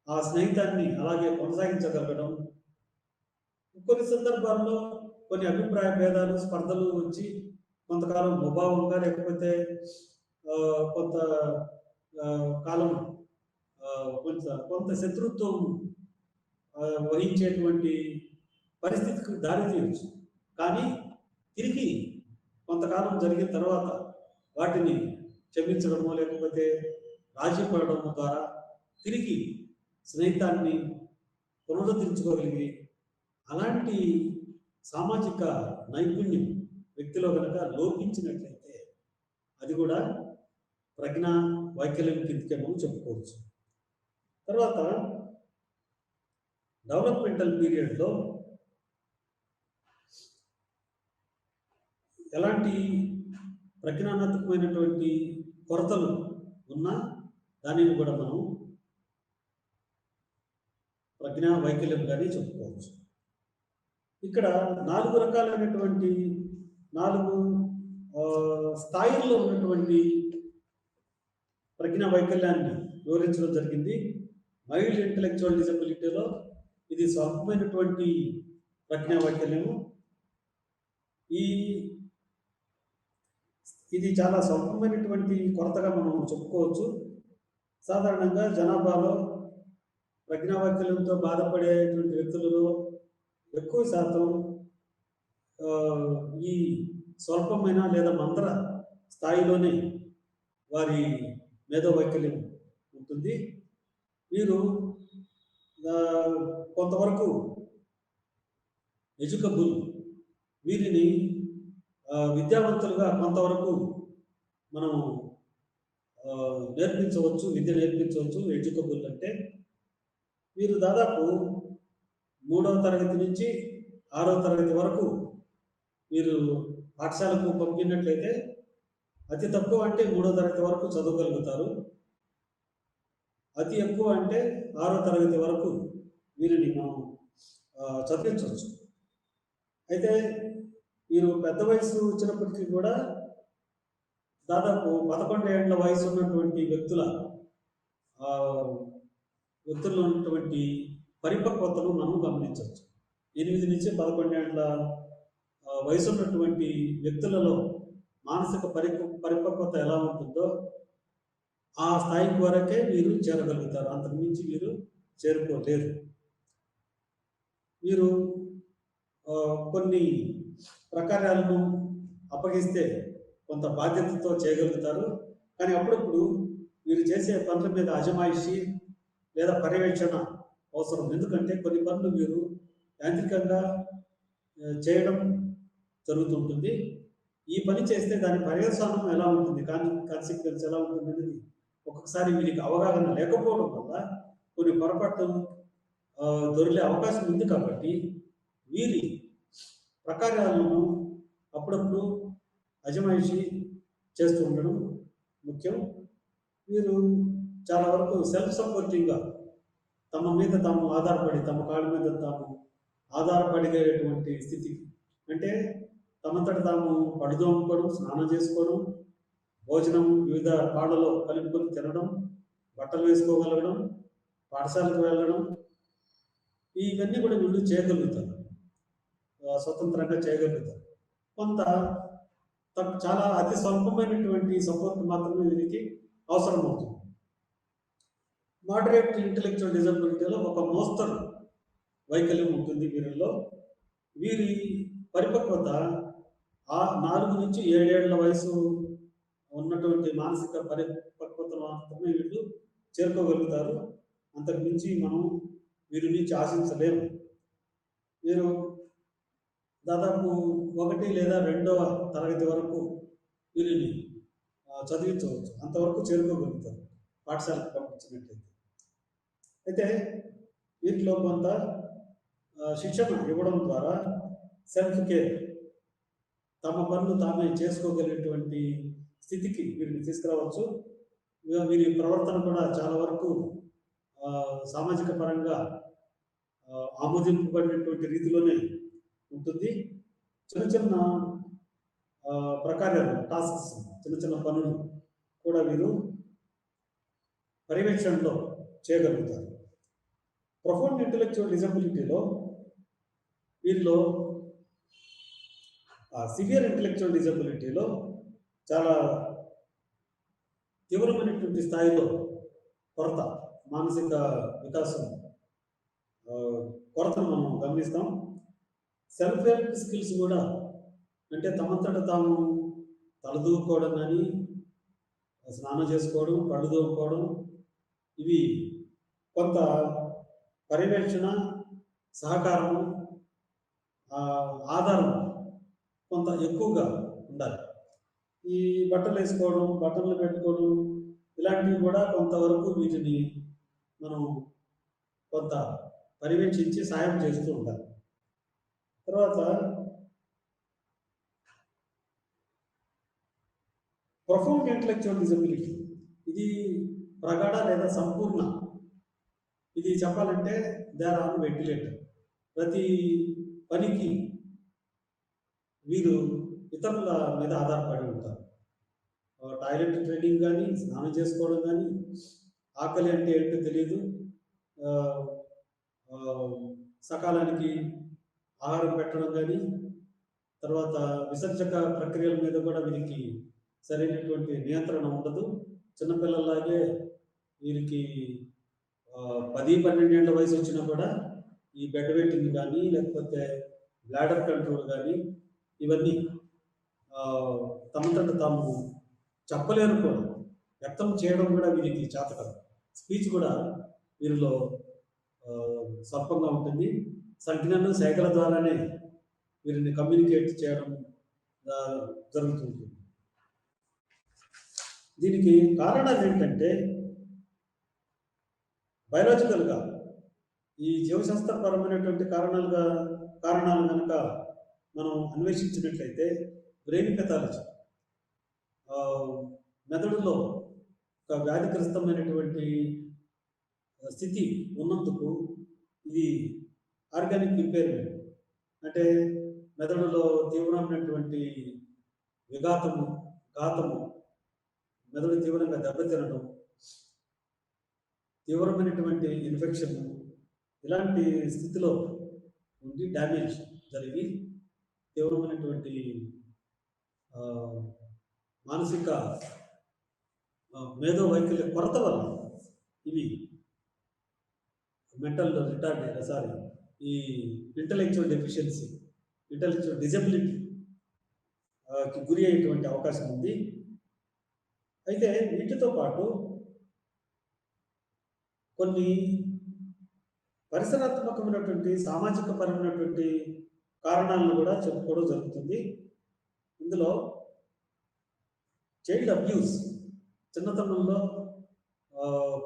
ఆ స్నేహితాన్ని అలాగే కొనసాగించగలగడం, కొన్ని సందర్భాల్లో కొన్ని అభిప్రాయ భేదాలు, స్పర్ధలు వచ్చి కొంతకాలం ముభావంగా, లేకపోతే కొంత కాలం కొంత శత్రుత్వం వహించేటువంటి పరిస్థితికి దారి తీయవచ్చు. కానీ తిరిగి కొంతకాలం జరిగిన తర్వాత వాటిని క్షమించడమో లేకపోతే రాజీ పడడము ద్వారా తిరిగి స్నేహితాన్ని పునరుద్ధరించుకోగలిగి, అలాంటి సామాజిక నైపుణ్యం వ్యక్తిలో కనుక లోపించినట్లయితే అది కూడా ప్రజ్ఞా వైకల్యం కిందకే మనం చెప్పుకోవచ్చు. తర్వాత డెవలప్మెంటల్ పీరియడ్లో ఎలాంటి ప్రజ్ఞానాత్మకమైనటువంటి కొరతలు ఉన్నా దానిని కూడా మనం ప్రజ్ఞా వైకల్యంగానే చెప్పుకోవచ్చు. ఇక్కడ 4 రకాలైనటువంటి 4 స్థాయిల్లో ఉన్నటువంటి ప్రజ్ఞా వైకల్యాన్ని వివరించడం జరిగింది. మైల్డ్ ఇంటలెక్చువల్ డిజబిలిటీలో ఇది స్వల్పమైనటువంటి ప్రజ్ఞా వైకల్యము. ఈ ఇది చాలా స్వల్పమైనటువంటి కొరతగా మనం చెప్పుకోవచ్చు. సాధారణంగా జనాభాలో ప్రజ్ఞా వైకల్యంతో బాధపడేటువంటి వ్యక్తులలో ఎక్కువ శాతం ఈ స్వల్పమైన లేదా మంత్ర స్థాయిలోనే వారి మేధో వైకల్యం ఉంటుంది. వీరు కొంతవరకు ఎడ్యుకబుల్, వీరిని విద్యావంతులుగా కొంతవరకు మనం నేర్పించవచ్చు, విద్య నేర్పించవచ్చు. ఎడ్యుకబుల్ అంటే వీరు దాదాపు 3వ తరగతి నుంచి 6వ తరగతి వరకు వీరు పాఠశాలకు పంపినట్లయితే అతి తక్కువ అంటే 3వ తరగతి వరకు చదవగలుగుతారు. అతి ఎక్కువ అంటే 6వ తరగతి వరకు వీరిని మనం చదివించవచ్చు. అయితే వీరు పెద్ద వయసు వచ్చినప్పటికీ కూడా దాదాపు 11 ఏళ్ల వయసు ఉన్నటువంటి వ్యక్తుల్లో ఉన్నటువంటి పరిపక్వతను మనం గమనించవచ్చు. 8 నుంచి 11 ఏళ్ల వయసు ఉన్నటువంటి వ్యక్తులలో మానసిక పరిపక్వత ఎలా ఉంటుందో ఆ స్థాయికి వరకే వీరు చేరగలుగుతారు. అంతకుమించి వీరు చేరుకోలేరు. వీరు కొన్ని ప్రకారాలను అప్పగిస్తే కొంత బాధ్యతతో చేయగలుగుతారు. కానీ అప్పుడప్పుడు వీరు చేసే పనుల మీద అజమాయిషి లేదా పర్యవేక్షణ అవసరం. ఎందుకంటే కొన్ని పనులు వీరు యాంత్రికంగా చేయడం జరుగుతుంటుంది. ఈ పని చేస్తే దాని పర్యవసానం ఎలా ఉంటుంది, కాన్సిక్వెన్స్ ఎలా ఉంటుంది అనేది ఒక్కొక్కసారి వీరికి అవగాహన లేకపోవడం వల్ల కొన్ని పొరపాట్లు దొరికే అవకాశం ఉంది. కాబట్టి వీరి ప్రకారాలను అప్పుడప్పుడు అజమాయిషి చేస్తూ ఉండడం ముఖ్యం. వీరు చాలా వరకు సెల్ఫ్ సపోర్టింగ్గా తమ మీద తాము ఆధారపడి, తమ కాళ్ళ మీద తాము ఆధారపడిగేటువంటి స్థితికి, అంటే తమంతట తాము పడుదోముకోవడం, స్నానం చేసుకోవడం, భోజనం వివిధ పాళ్ళలో కలుపుకొని తినడం, బట్టలు వేసుకోగలగడం, పాఠశాలకు వెళ్ళడం, ఇవన్నీ కూడా వీళ్ళు చేయగలుగుతారు, స్వతంత్రంగా చేయగలుగుతారు. కొంత చాలా అతి స్వల్పమైనటువంటి సపోర్ట్ మాత్రమే వీరికి అవసరం అవుతుంది. మోడరేట్ ఇంటెలెక్చువల్ డిజబిలిటీలో ఒక మోస్తరు వైకల్యం ఉంటుంది వీరిలో. వీరి పరిపక్వత 4 నుంచి 7 ఏళ్ల వయసు ఉన్నటువంటి మానసిక పరిపక్వత మాత్రమే వీళ్ళు చేరుకోగలుగుతారు. అంతకు మించి మనం వీరి నుంచి ఆశించలేము. వీరు దాదాపు 1 లేదా 2వ తరగతి వరకు వీరిని చదివించవచ్చు, అంతవరకు చేరుకోగలుగుతారు పాఠశాలకు పంపించినట్లయితే. అయితే వీటిలో కొంత శిక్షణ ఇవ్వడం ద్వారా సెల్ఫ్ కేర్, తమ పనులు తామే చేసుకోగలిగేటువంటి స్థితికి వీరిని తీసుకురావచ్చు. వీరి ప్రవర్తన కూడా చాలా వరకు సామాజిక పరంగా ఆమోదింపబడినటువంటి రీతిలోనే ఉంటుంది. చిన్న చిన్న ప్రకారాలు, టాస్క్స్, చిన్న చిన్న పనులు కూడా వీరు పర్యవేక్షణలో చేయగలుగుతారు. ప్రొఫౌండ్ ఇంటెలెక్చువల్ డిజబిలిటీలో వీరిలో సివియర్ ఇంటెలెక్చువల్ డిజబిలిటీలో చాలా తీవ్రమైనటువంటి స్థాయిలో కొరత, మానసిక వికాసం కొరతను మనం గమనిస్తాం. సెల్ఫ్ హెల్ప్ స్కిల్స్ కూడా, అంటే తమంతట తాము తలదూకోవడం కానీ, స్నానం చేసుకోవడం, పళ్ళు దూకోవడం, ఇవి కొంత పర్యవేక్షణ, సహకారం, ఆధారం కొంత ఎక్కువగా ఉండాలి. ఈ బట్టలు వేసుకోవడం, బట్టలు పెట్టుకోవడం, ఇలాంటివి కూడా కొంతవరకు వీటిని మనం కొంత పర్యవేక్షించి సాయం చేస్తూ ఉండాలి. తర్వాత ప్రొఫౌండ్ ఇంటెలెక్చువల్ డిజబిలిటీ, ఇది ప్రగాఢ లేదా సంపూర్ణ. ఇది చెప్పాలంటే దే ఆర్ ఆన్ వెంటిలేటర్. ప్రతి పనికి వీరు ఇతరుల మీద ఆధారపడి ఉంటారు. టాయిలెట్ ట్రైనింగ్ కానీ, స్నానం చేసుకోవడం కానీ, ఆకలి అంటే ఏంటో తెలియదు, ఆహ్, ఆహ్, సకాలానికి ఆహారం పెట్టడం కానీ, తర్వాత విసర్జక ప్రక్రియల మీద కూడా వీరికి సరైనటువంటి నియంత్రణ ఉండదు. చిన్నపిల్లల్లాగే వీరికి 10, 12 ఏళ్ల వయసొచ్చినా కూడా ఈ బెడ్ వెట్టింగ్ గానీ, లేకపోతే బ్లాడర్ కంట్రోల్ గానీ, ఇవన్నీ తమంతట తాము చెప్పలేరు కూడా. వ్యక్తం చేయడం కూడా వీరికి చేత కాదు. స్పీచ్ కూడా వీరిలో స్వల్పంగా ఉంటుంది. సంజ్ఞలు, సైగల ద్వారానే వీరిని కమ్యూనికేట్ చేయడం జరుగుతుంది. దీనికి కారణాలేంటంటే బయోలాజికల్‌గా ఈ జీవశాస్త్రపరమైనటువంటి కారణాలు గనక మనం అన్వేషించినట్లయితే బ్రెయిన్ పెథాలజీ, మెదడులో ఒక వ్యాధిగ్రస్తమైనటువంటి స్థితి ఉన్నందుకు ఇది ఆర్గానిక్ ఇంపైర్మెంట్, అంటే మెదడులో తీవ్రమైనటువంటి ఘాతము, మెదడు తీవ్రంగా దెబ్బతినడం, తీవ్రమైనటువంటి ఇన్ఫెక్షన్, ఇలాంటి స్థితిలో ఉండి డ్యామేజ్ జరిగి తీవ్రమైనటువంటి మానసిక మేధో వైకల్య కొరత వల్ల ఇవి ఈ ఇంటలెక్చువల్ డెఫిషియన్సీ, ఇంటలెక్చువల్ డిజబిలిటీ కి గురి అయ్యేటువంటి అవకాశం ఉంది. అయితే వీటితో పాటు కొన్ని పరిసరాత్మకమైనటువంటి, సామాజిక పరమైనటువంటి కారణాలను కూడా చెప్పుకోవడం జరుగుతుంది. ఇందులో చైల్డ్ అబ్యూస్, చిన్నతనంలో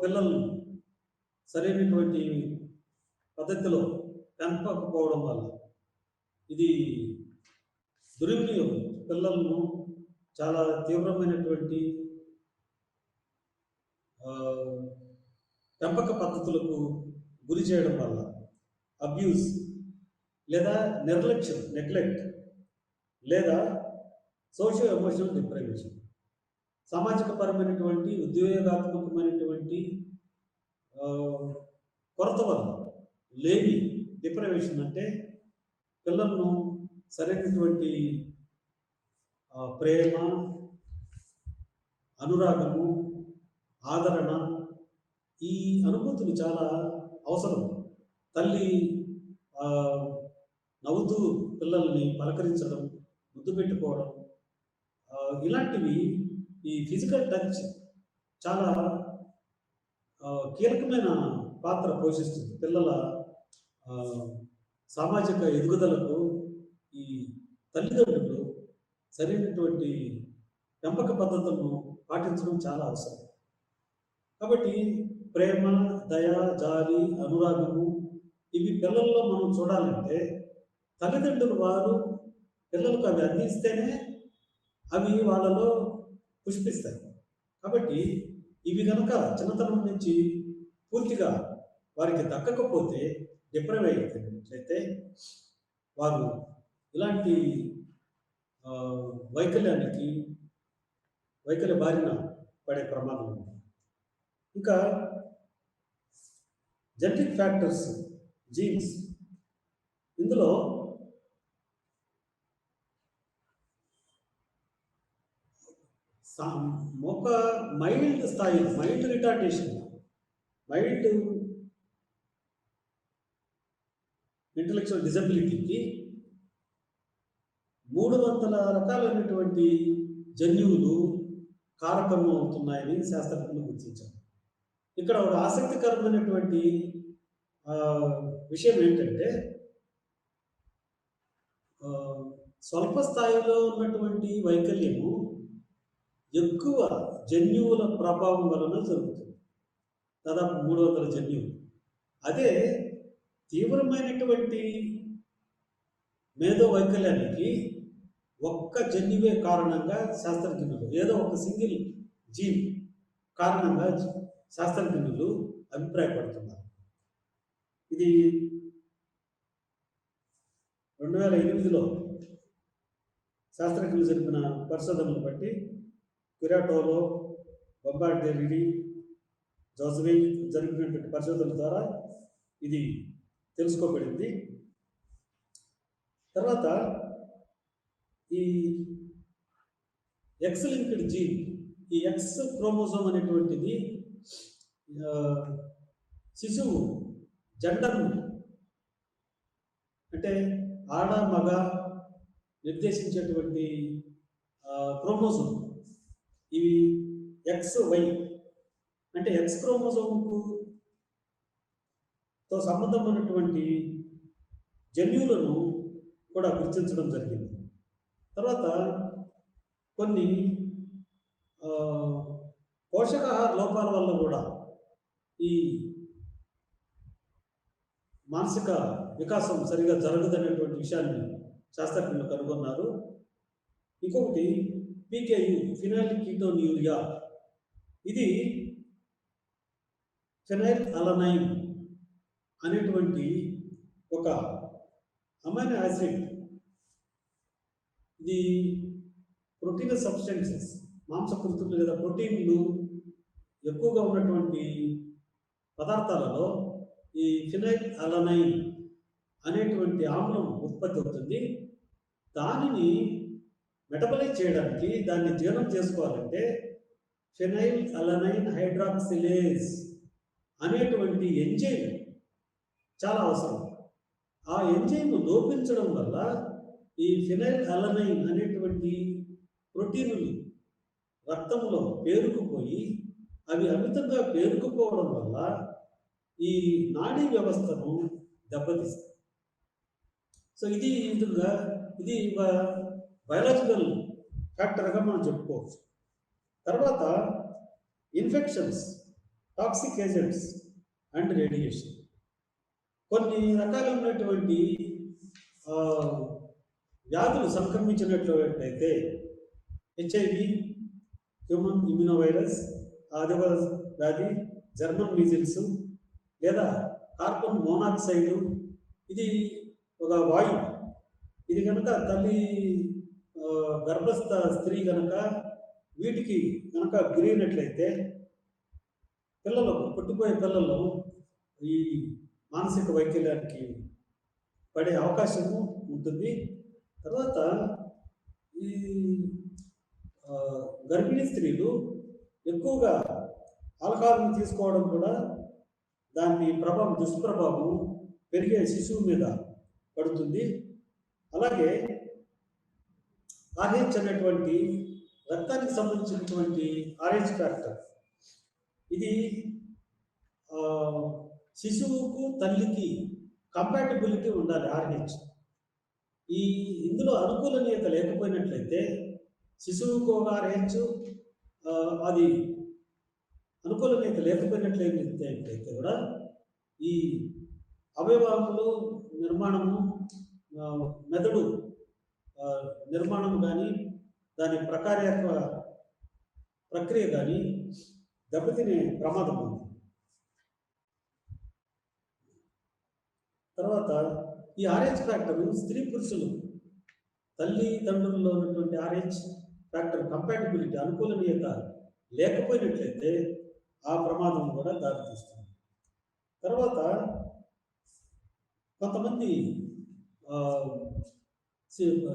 పిల్లల్ని సరైనటువంటి పద్ధతిలో పెంపకపోవడం వల్ల ఇది దుర్వినియోగం, పిల్లలను చాలా తీవ్రమైనటువంటి పెంపక పద్ధతులకు గురి చేయడం వల్ల అబ్యూస్ లేదా నిర్లక్ష్యం, నెగ్లెక్ట్, లేదా సోషియో ఎమోషనల్ డిప్రైవేషన్, సామాజిక పరమైనటువంటి, ఉద్వేగాత్మకమైనటువంటి కొరత వల్ల లేని డిప్రైవేషన్, అంటే పిల్లలను సరైనటువంటి ప్రేమ, అనురాగము, ఆదరణ, ఈ అనుభూతులు చాలా అవసరం. తల్లి నవ్వుతూ పిల్లల్ని పలకరించడం, ముద్దు పెట్టుకోవడం, ఇలాంటివి, ఈ ఫిజికల్ టచ్ చాలా కీలకమైన పాత్ర పోషిస్తుంది. పిల్లల సామాజిక ఎదుగుదలకు ఈ తల్లిదండ్రులు సరైనటువంటి పెంపక పద్ధతులను పాటించడం చాలా అవసరం. కాబట్టి ప్రేమ, దయ, జాలి, అనురాగము, ఇవి పిల్లల్లో మనం చూడాలంటే తల్లిదండ్రులు వారు పిల్లలకు అవి అందిస్తేనే అవి వాళ్ళలో పుష్పిస్తాయి. కాబట్టి ఇవి కనుక చిన్నతనం నుంచి పూర్తిగా వారికి దక్కకపోతే, డిప్రైవ్ అయినట్లయితే, వారు ఇలాంటి వైకల్య బారిన పడే ప్రమాదం ఉంది. ఇంకా జెనెటిక్ ఫ్యాక్టర్స్, జీన్స్, ఇందులో ఒక మైల్డ్ స్థాయి, మైల్డ్ రిటార్డేషన్, మైల్డ్ ఇంటలెక్చువల్ డిజబిలిటీకి 300 రకాలైనటువంటి జన్యువులు కారకము అవుతున్నాయని శాస్త్రజ్ఞులు గుర్తించారు. ఇక్కడ ఒక ఆసక్తికరమైనటువంటి విషయం ఏంటంటే, స్వల్ప స్థాయిలో ఉన్నటువంటి వైకల్యము ఎక్కువ జన్యువుల ప్రభావం వలన జరుగుతుంది, దాదాపు 300 జన్యువులు. అదే తీవ్రమైనటువంటి మేధో వైకల్యానికి ఒక్క జన్యువే కారణంగా శాస్త్రజ్ఞులు, ఏదో ఒక సింగిల్ జీన్ కారణంగా శాస్త్రజ్ఞులు అభిప్రాయపడుతున్నారు. ఇది 2008లో శాస్త్రజ్ఞులు జరిపిన పరిశోధనలు బట్టి క్యురాటోలో, బొంబార్డియరి, జోసెఫ్ జరిపినటువంటి పరిశోధనల ద్వారా ఇది తెలుసుకోబడింది. తర్వాత ఈ ఎక్స్ లింక్డ్ జీన్, ఈ ఎక్స్ క్రోమోజోమ్ అనేటువంటిది శిశువు జెండర్ను అంటే ఆడ మగ నిర్దేశించేటువంటి క్రోమోజోమ్. ఇవి ఎక్స్ వై అంటే ఎక్స్ క్రోమోజోమ్కు తో సంబంధం ఉన్నటువంటి జన్యువులను కూడా గుర్తించడం జరిగింది. తర్వాత కొన్ని పోషకాహార లోపాల వల్ల కూడా ఈ మానసిక వికాసం సరిగా జరగదనేటువంటి విషయాన్ని శాస్త్రజ్ఞులు కనుగొన్నారు. ఇంకొకటి పీకేయు, ఫినైల్ కీటోన్యూరియా. ఇది ఫినైల్ అలనైన్ అనేటువంటి ఒక అమైనో యాసిడ్. ఇది ప్రోటీన్ సబ్స్టెన్సెస్, మాంసకృతులు లేదా ప్రోటీన్లు ఎక్కువగా ఉన్నటువంటి పదార్థాలలో ఈ ఫినైల్ అలనైన్ అనేటువంటి ఆమ్లం ఉత్పత్తి అవుతుంది. దానిని మెటబలైజ్ చేయడానికి, దాన్ని జీర్ణం చేసుకోవాలంటే ఫినైల్ అలనైన్ హైడ్రాక్సిలేజ్ అనేటువంటి ఎంజైమ్ చాలా అవసరం. ఆ ఎంజైమ్ లోపించడం వల్ల ఈ ఫినైల్ అలనైన్ అనేటువంటి ప్రోటీనులు రక్తంలో పేరుకుపోయి అవి అమితంగా పేరుకుపోవడం వల్ల ఈ నాడీ వ్యవస్థను దెబ్బతీస్తాయి. సో ఇది బయాలజికల్ ఫ్యాక్టర్గా మనం చెప్పుకోవచ్చు. తర్వాత infections, toxic agents and radiation. కొన్ని రకాలైనటువంటి వ్యాధులు సంక్రమించినట్లయితే హెచ్ఐవి, హ్యూమన్ ఇమ్యూనో వైరస్, ఆదివార వ్యాధి, జర్మన్ మీజిల్స్ లేదా కార్బన్ మోనాక్సైడ్, ఇది ఒక వాయువు. ఇది కనుక తల్లి గర్భస్థ స్త్రీ కనుక వీటికి కనుక గురైనట్లయితే పిల్లలు, పుట్టిపోయే పిల్లలు ఈ మానసిక వైకల్యానికి పడే అవకాశము ఉంటుంది. తర్వాత ఈ గర్భిణీ స్త్రీలు ఎక్కువగా ఆల్కహాల్ని తీసుకోవడం కూడా దాని దుష్ప్రభావం పెరిగే శిశువు మీద పడుతుంది. అలాగే ఆర్హెచ్ అనేటువంటి రక్తానికి సంబంధించినటువంటి ఆర్హెచ్ ఫ్యాక్టర్, ఇది శిశువుకు తల్లికి కంపాటిబిలిటీ ఉండాలి. ఆర్హెచ్ ఇందులో అనుకూలనీయత లేకపోయినట్లయితే శిశువుకు ఒక ఆర్హెచ్, అది అనుకూలనీయత లేకపోయినట్లయితే కూడా ఈ అవయవాలు నిర్మాణము, మెదడు నిర్మాణం కానీ దాని ప్రక్రియ కానీ దెబ్బతినే ప్రమాదం ఉంది. తర్వాత ఈ ఆర్హెచ్ ఫ్యాక్టర్ స్త్రీ పురుషులు తల్లి తండ్రుల్లో ఉన్నటువంటి ఆర్హెచ్ ఫ్యాక్టర్ కంపాటిబిలిటీ, అనుకూలనీయత లేకపోయినట్లయితే ఆ ప్రమాదం కూడా దారితీస్తుంది. తర్వాత కొంతమంది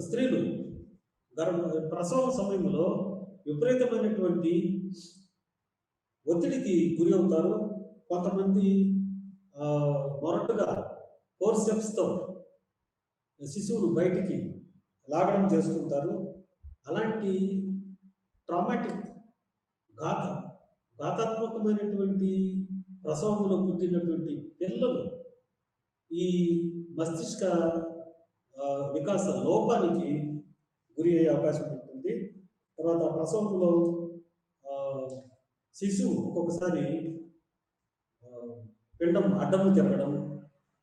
స్త్రీలు ప్రసవం సమయంలో విపరీతమైనటువంటి ఒత్తిడికి గురి అవుతారు. కొంతమంది మొరటుగా ఫోర్సెప్స్తో శిశువును బయటికి లాగడం చేసుకుంటారు. అలాంటి ట్రామాటిక్ ఘాతాత్మకమైనటువంటి ప్రసవంలో పుట్టినటువంటి పిల్లలు ఈ మస్తిష్క వికాస లోపానికి గురి అయ్యే అవకాశం ఉంటుంది. తర్వాత ప్రసవంలో శిశువు ఒక్కొక్కసారి పిండం అడ్డము తిరగడం,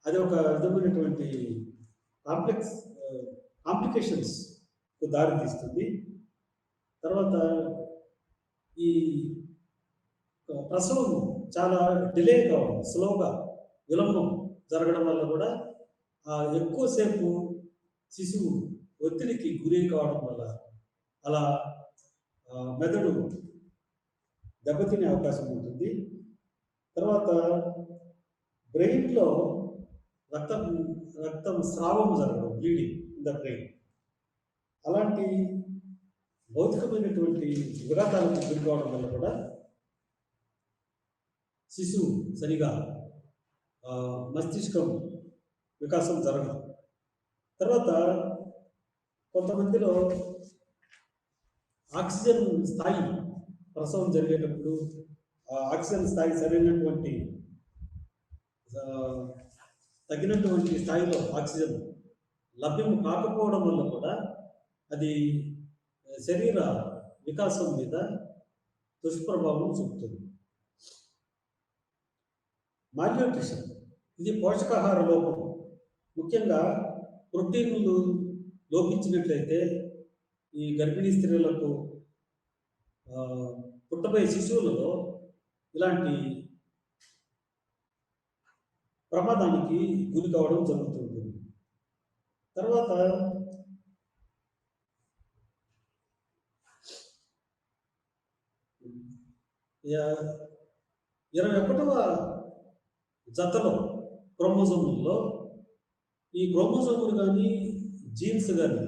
అది ఒక విధమైనటువంటి కాంప్లికేషన్స్కు దారితీస్తుంది. తర్వాత ఈ ప్రసవం చాలా డిలే కావడం, స్లోగా విలంబం జరగడం వల్ల కూడా ఎక్కువసేపు శిశువు ఒత్తిడికి గురి కావడం వల్ల అలా మెదడు దెబ్బతినే అవకాశం ఉంటుంది. తర్వాత బ్రెయిన్‌లో రక్తం రక్తం స్రావం జరగడం, బ్లీడింగ్ ఇన్ ద బ్రెయిన్. అలాంటి భౌతికమైనటువంటి విఘాతాలకు గురి కావడం వల్ల కూడా శిశువు సరిగా మస్తిష్కం వికాసం జరగదు. తర్వాత కొంతమందిలో ఆక్సిజన్ స్థాయి ప్రసవం జరిగేటప్పుడు ఆక్సిజన్ స్థాయి సరైనటువంటి తగినటువంటి స్థాయిలో ఆక్సిజన్ లభ్యం కాకపోవడం వల్ల కూడా అది శరీర వికాసం మీద దుష్ప్రభావం చూపుతుంది. మాల్న్యూట్రిషన్ ఇది పోషకాహార లోపం. ముఖ్యంగా ప్రోటీన్లు లోపించినట్లయితే ఈ గర్భిణీ స్త్రీలకు పుట్టబోయే శిశువులలో ఇలాంటి ప్రమాదానికి గురి కావడం జరుగుతుంది. తర్వాత 21వ జతలో క్రోమోజోముల్లో ఈ క్రోమోజోములు కానీ జీన్స్ కానీ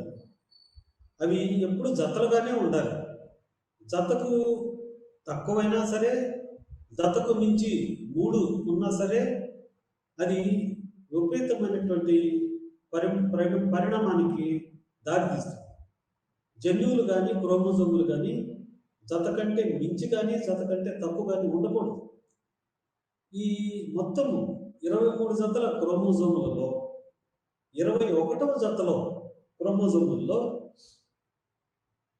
అవి ఎప్పుడు జతలుగానే ఉండాలి. జతకు తక్కువైనా సరే, జతకు మించి 3 ఉన్నా సరే అది విపరీతమైనటువంటి పరిణామానికి దారితీస్తుంది. జన్యువులు కానీ క్రోమోజోములు కానీ జత కంటే మించి కానీ జత కంటే తక్కువ కానీ ఉండకూడదు. ఈ మొత్తం 23 జతల క్రోమోజోములలో 21వ జతలో క్రోమోజోముల్లో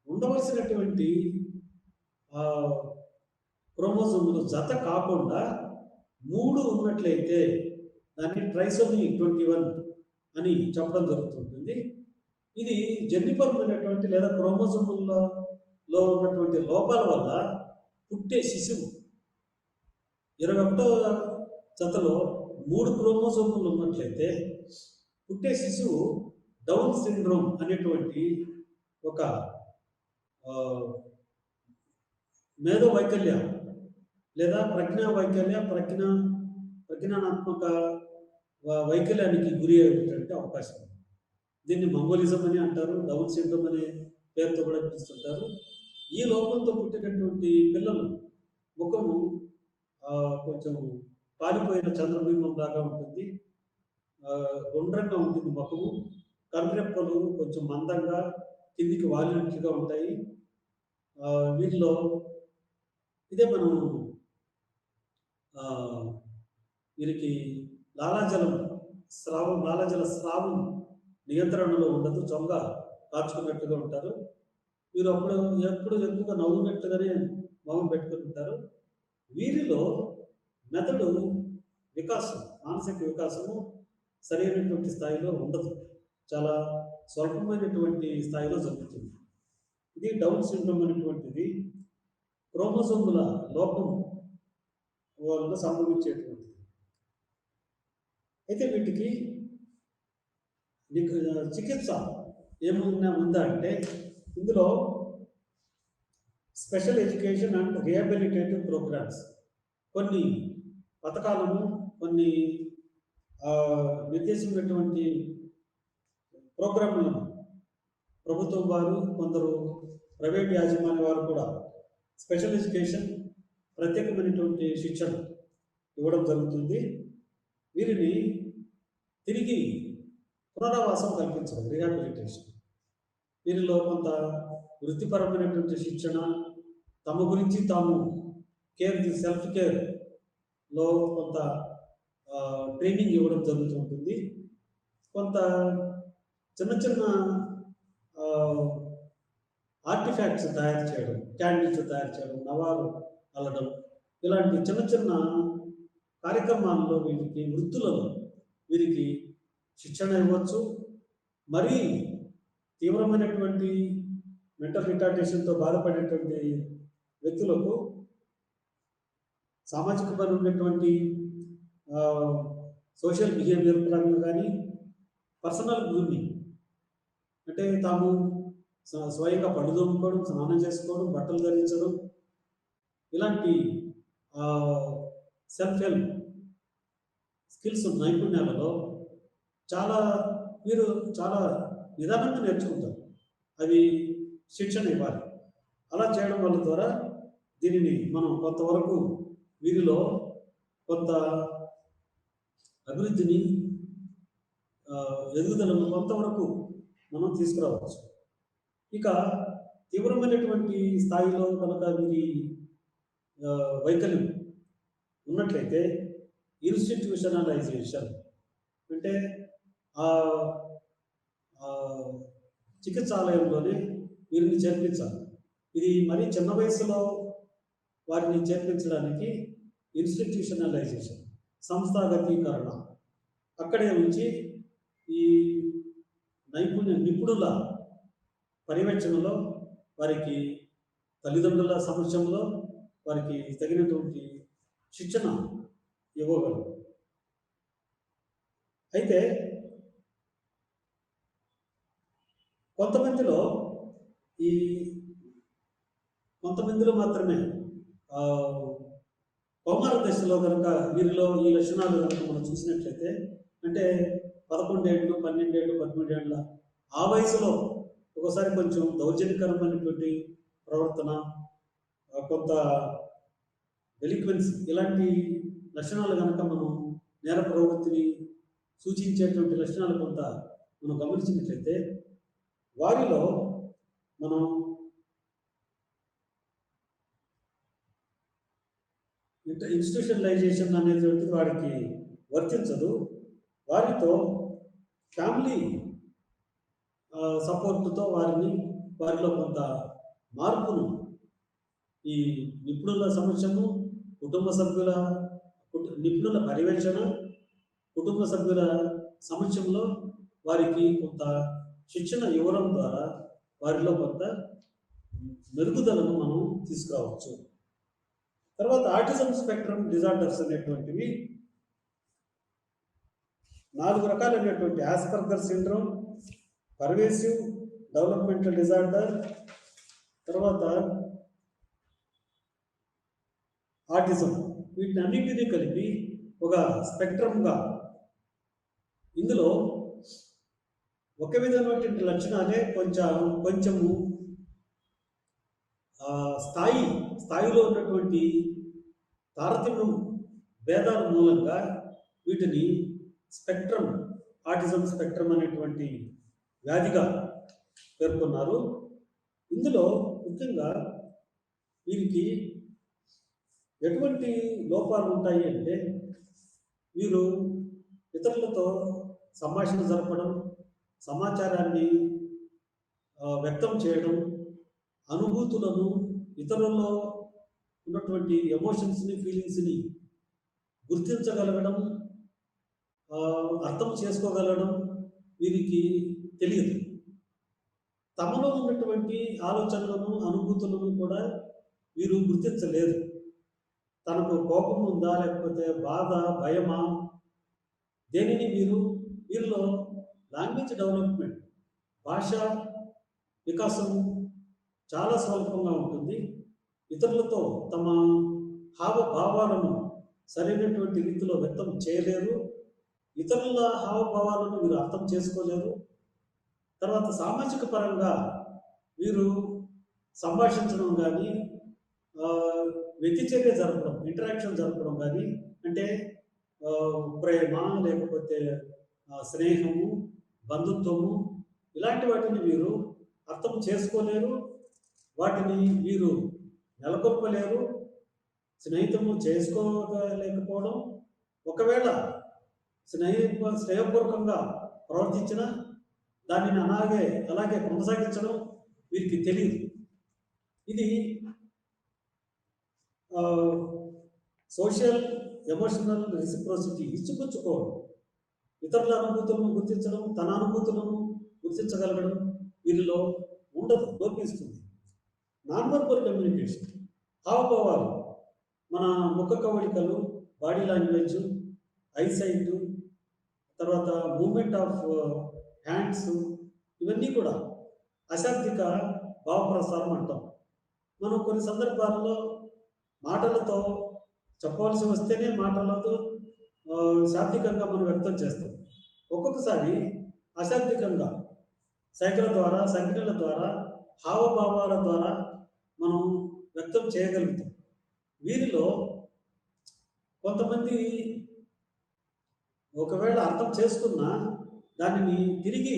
ఉండవలసినటువంటి క్రోమోజోములు జత కాకుండా 3 ఉన్నట్లయితే దాన్ని ట్రైసోమీ 21 అని చెప్పడం జరుగుతుంటుంది. ఇది జన్యుపరమైనటువంటి లేదా క్రోమోజోముల్లో ఉన్నటువంటి లోపాల వల్ల పుట్టే శిశువు 21వ జతలో 3 క్రోమోజోములు ఉన్నట్లయితే పుట్టే శిశువు డౌన్ సిండ్రోమ్ అనేటువంటి ఒక మేధో వైకల్య లేదా ప్రజ్ఞా వైకల్య ప్రజ్ఞానాత్మక వైకల్యానికి గురి అయ్యేటువంటి అవకాశం ఉంది. దీన్ని మంగోలిజం అని అంటారు, డౌన్ సిండ్రోమ్ అనే పేరుతో కూడా పిలుస్తుంటారు. ఈ లోపంతో పుట్టినటువంటి పిల్లలు ముఖము కొంచెం పాలిపోయిన చంద్రబింబం లాగా ఉంటుంది, గుండ్రంగా ఉంటుంది ముఖము, కనురెప్పలు కొంచెం మందంగా కిందికి వాలినట్లుగా ఉంటాయి. వీటిలో ఇదే మనం వీరికి లాలాజల స్రావం నియంత్రణలో ఉండదు, చొంగ కాచుకున్నట్టుగా ఉంటారు. వీరు ఎప్పుడు ఎక్కువగా నవ్వున్నట్టుగానే మొహం పెట్టుకుని ఉంటారు. వీరిలో మెదడు వికాసం, మానసిక వికాసము సరైనటువంటి స్థాయిలో ఉండదు, చాలా స్వల్పమైనటువంటి స్థాయిలో జరుగుతుంది. ఇది డౌన్ సిండ్రోమ్ అనేటువంటిది క్రోమోజోముల లోపం వల్ల సంభవించేటువంటిది. అయితే వీటికి చికిత్స ఏమన్నా ఉందా అంటే ఇందులో special education and rehabilitative programs కొన్ని పథకాలను, కొన్ని నిర్దేశించినటువంటి ప్రోగ్రాంలను ప్రభుత్వం వారు, కొందరు ప్రైవేట్ యాజమాన్య వారు కూడా స్పెషల్ ఎడ్యుకేషన్, ప్రత్యేకమైనటువంటి శిక్షణ ఇవ్వడం జరుగుతుంది. వీరిని తిరిగి పునరావాసం కల్పించడం, రిహాబిలిటేషన్. వీరిలో కొంత వృత్తిపరమైనటువంటి శిక్షణ, తమ గురించి తాము సెల్ఫ్ కేర్లో కొంత ట్రైనింగ్ ఇవ్వడం జరుగుతుంటుంది. కొంత చిన్న ఆర్టిఫాక్ట్స్ తయారు చేయడం, క్యాండిల్స్ తయారు చేయడం, నవాలు అల్లడం, ఇలాంటి చిన్న కార్యక్రమాల్లో వీరికి వృత్తులలో వీరికి శిక్షణ ఇవ్వచ్చు. మరీ తీవ్రమైనటువంటి మెంటల్ రిటార్డేషన్తో బాధపడేటువంటి వ్యక్తులకు సామాజిక పని ఉన్నటువంటి సోషల్ బిహేవియర్ పరంగా కానీ, పర్సనల్ గ్రూమింగ్ అంటే తాము స్వయంగా పళ్ళు తోముకోవడం, స్నానం చేసుకోవడం, బట్టలు ధరించడం ఇలాంటి సెల్ఫ్ హెల్ప్ స్కిల్స్ నైపుణ్యాలలో చాలా వీరు చాలా నిదానంగా నేర్చుకుంటారు. అవి శిక్షణ ఇవ్వాలి. అలా చేయడం వల్ల ద్వారా దీనిని మనం కొంతవరకు వీరిలో కొంత అభివృద్ధిని ఎదుగుదలను కొంతవరకు మనం తీసుకురావచ్చు. ఇక తీవ్రమైనటువంటి స్థాయిలో కనుక వీరి వైకల్యం ఉన్నట్లయితే ఇన్స్టిట్యూషనలైజేషన్ అంటే ఆ చికిత్సాలయంలోనే వీరిని చేర్పించాలి. ఇది మరీ చిన్న వయసులో వారిని చేర్పించడానికి ఇన్స్టిట్యూషనలైజేషన్ సంస్థాగతీకరణ అక్కడే ఉంచి ఈ నిపుణుల పర్యవేక్షణలో వారికి తల్లిదండ్రుల సమక్షంలో వారికి తగినటువంటి శిక్షణ ఇవ్వగలరు. అయితే కొంతమందిలో మాత్రమే కౌమార దశలో కనుక వీరిలో ఈ లక్షణాలు కనుక మనం చూసినట్లయితే అంటే 11 ఏళ్ళు 12 ఏళ్ళు 13 ఏళ్ళ ఆ వయసులో ఒకసారి కొంచెం దౌర్జన్యకరమైనటువంటి ప్రవర్తన, కొంత డెలిక్వెన్సీ ఇలాంటి లక్షణాలు కనుక మనం నేర ప్రవృత్తిని సూచించేటువంటి లక్షణాలు కొంత మనం గమనించినట్లయితే వారిలో మనం ఇన్స్టిట్యూషనలైజేషన్ అనేటువంటిది వారికి వర్తించదు. వారితో ఫ్యామిలీ సపోర్టుతో వారిలో కొంత మార్పును ఈ నిపుణుల సమక్షము, నిపుణుల పర్యవేక్షణ, కుటుంబ సభ్యుల సమక్షంలో వారికి కొంత శిక్షణ ఇవ్వడం ద్వారా వారిలో కొంత మెరుగుదలను మనం తీసుకురావచ్చు. తర్వాత ఆటిజం స్పెక్ట్రమ్ డిజార్డర్స్ అనేటువంటివి 4 రకాలైనటువంటి ఆస్పర్గర్ సిండ్రోమ్, పర్వేసివ్ డెవలప్మెంటల్ డిజార్డర్, తర్వాత ఆటిజం, వీటినన్నింటినీ కలిపి ఒక స్పెక్ట్రమ్గా ఇందులో ఒక విధమైనటువంటి లక్షణాలే కొంచెము స్థాయిలో ఉన్నటువంటి తారతమ్యం భేదాల మూలంగా వీటిని ఆటిజం స్పెక్ట్రమ్ అనేటువంటి వ్యాధిగా పేర్కొన్నారు. ఇందులో ముఖ్యంగా వీరికి ఎటువంటి లోపాలు ఉంటాయి అంటే వీరు ఇతరులతో సంభాషణ జరపడం, సమాచారాన్ని వ్యక్తం చేయడం, అనుభూతులను ఇతరుల్లో ఉన్నటువంటి ఎమోషన్స్ని ఫీలింగ్స్ని గుర్తించగలగడం, అర్థం చేసుకోగలగడం వీరికి తెలియదు. తమలో ఉన్నటువంటి ఆలోచనలను అనుభూతులను కూడా వీరు గుర్తించలేదు. తనకు కోపం ఉందా లేకపోతే బాధ, భయమా, దేనిని వీరిలో లాంగ్వేజ్ డెవలప్మెంట్, భాష వికాసం చాలా స్వల్పంగా ఉంటుంది. ఇతరులతో తమ హావభావాలను సరైనటువంటి రీతిలో వ్యక్తం చేయలేరు. ఇతరుల హావభావాలను వీరు అర్థం చేసుకోలేరు. తర్వాత సామాజిక పరంగా వీరు సంభాషించడం కానీ, వ్యక్తిచర్య జరపడం, ఇంటరాక్షన్ జరపడం కానీ, అంటే ప్రేమ లేకపోతే స్నేహము, బంధుత్వము ఇలాంటి వాటిని వీరు అర్థం చేసుకోలేరు. వాటిని వీరు నెలకొల్పలేరు, స్నేహితము చేసుకోలేకపోవడం, ఒకవేళ స్నేహపూర్వకంగా ప్రవర్తించిన దానిని అలాగే కొనసాగించడం వీరికి తెలియదు. ఇది సోషల్ ఎమోషనల్ రెసిప్రోసిటీ, ఇచ్చిపుచ్చుకోవడం, ఇతరుల అనుభూతులను గుర్తించడం, తన అనుభూతులను గుర్తించగలగడం వీరిలో ఉండదు, లోపిస్తుంది. నాన్ వర్బల్ కమ్యూనికేషన్, హావభావాలు, మన ముఖ కవళికలు, బాడీ లాంగ్వేజ్, ఐసైట్, తర్వాత మూమెంట్ ఆఫ్ హ్యాండ్స్ ఇవన్నీ కూడా అశాబ్దిక భావప్రసారం అంటాం. మనం కొన్ని సందర్భాల్లో మాటలతో చెప్పవలసి వస్తేనే మాటలతో శాబ్దికంగా మనం వ్యక్తం చేస్తాం. ఒక్కొక్కసారి అశాబ్దికంగా సైగల ద్వారా, సంజ్ఞల ద్వారా, హావభావాల ద్వారా మనం వ్యక్తం చేయగలుగుతాం. వీరిలో కొంతమంది ఒకవేళ అర్థం చేసుకున్నా దానిని తిరిగి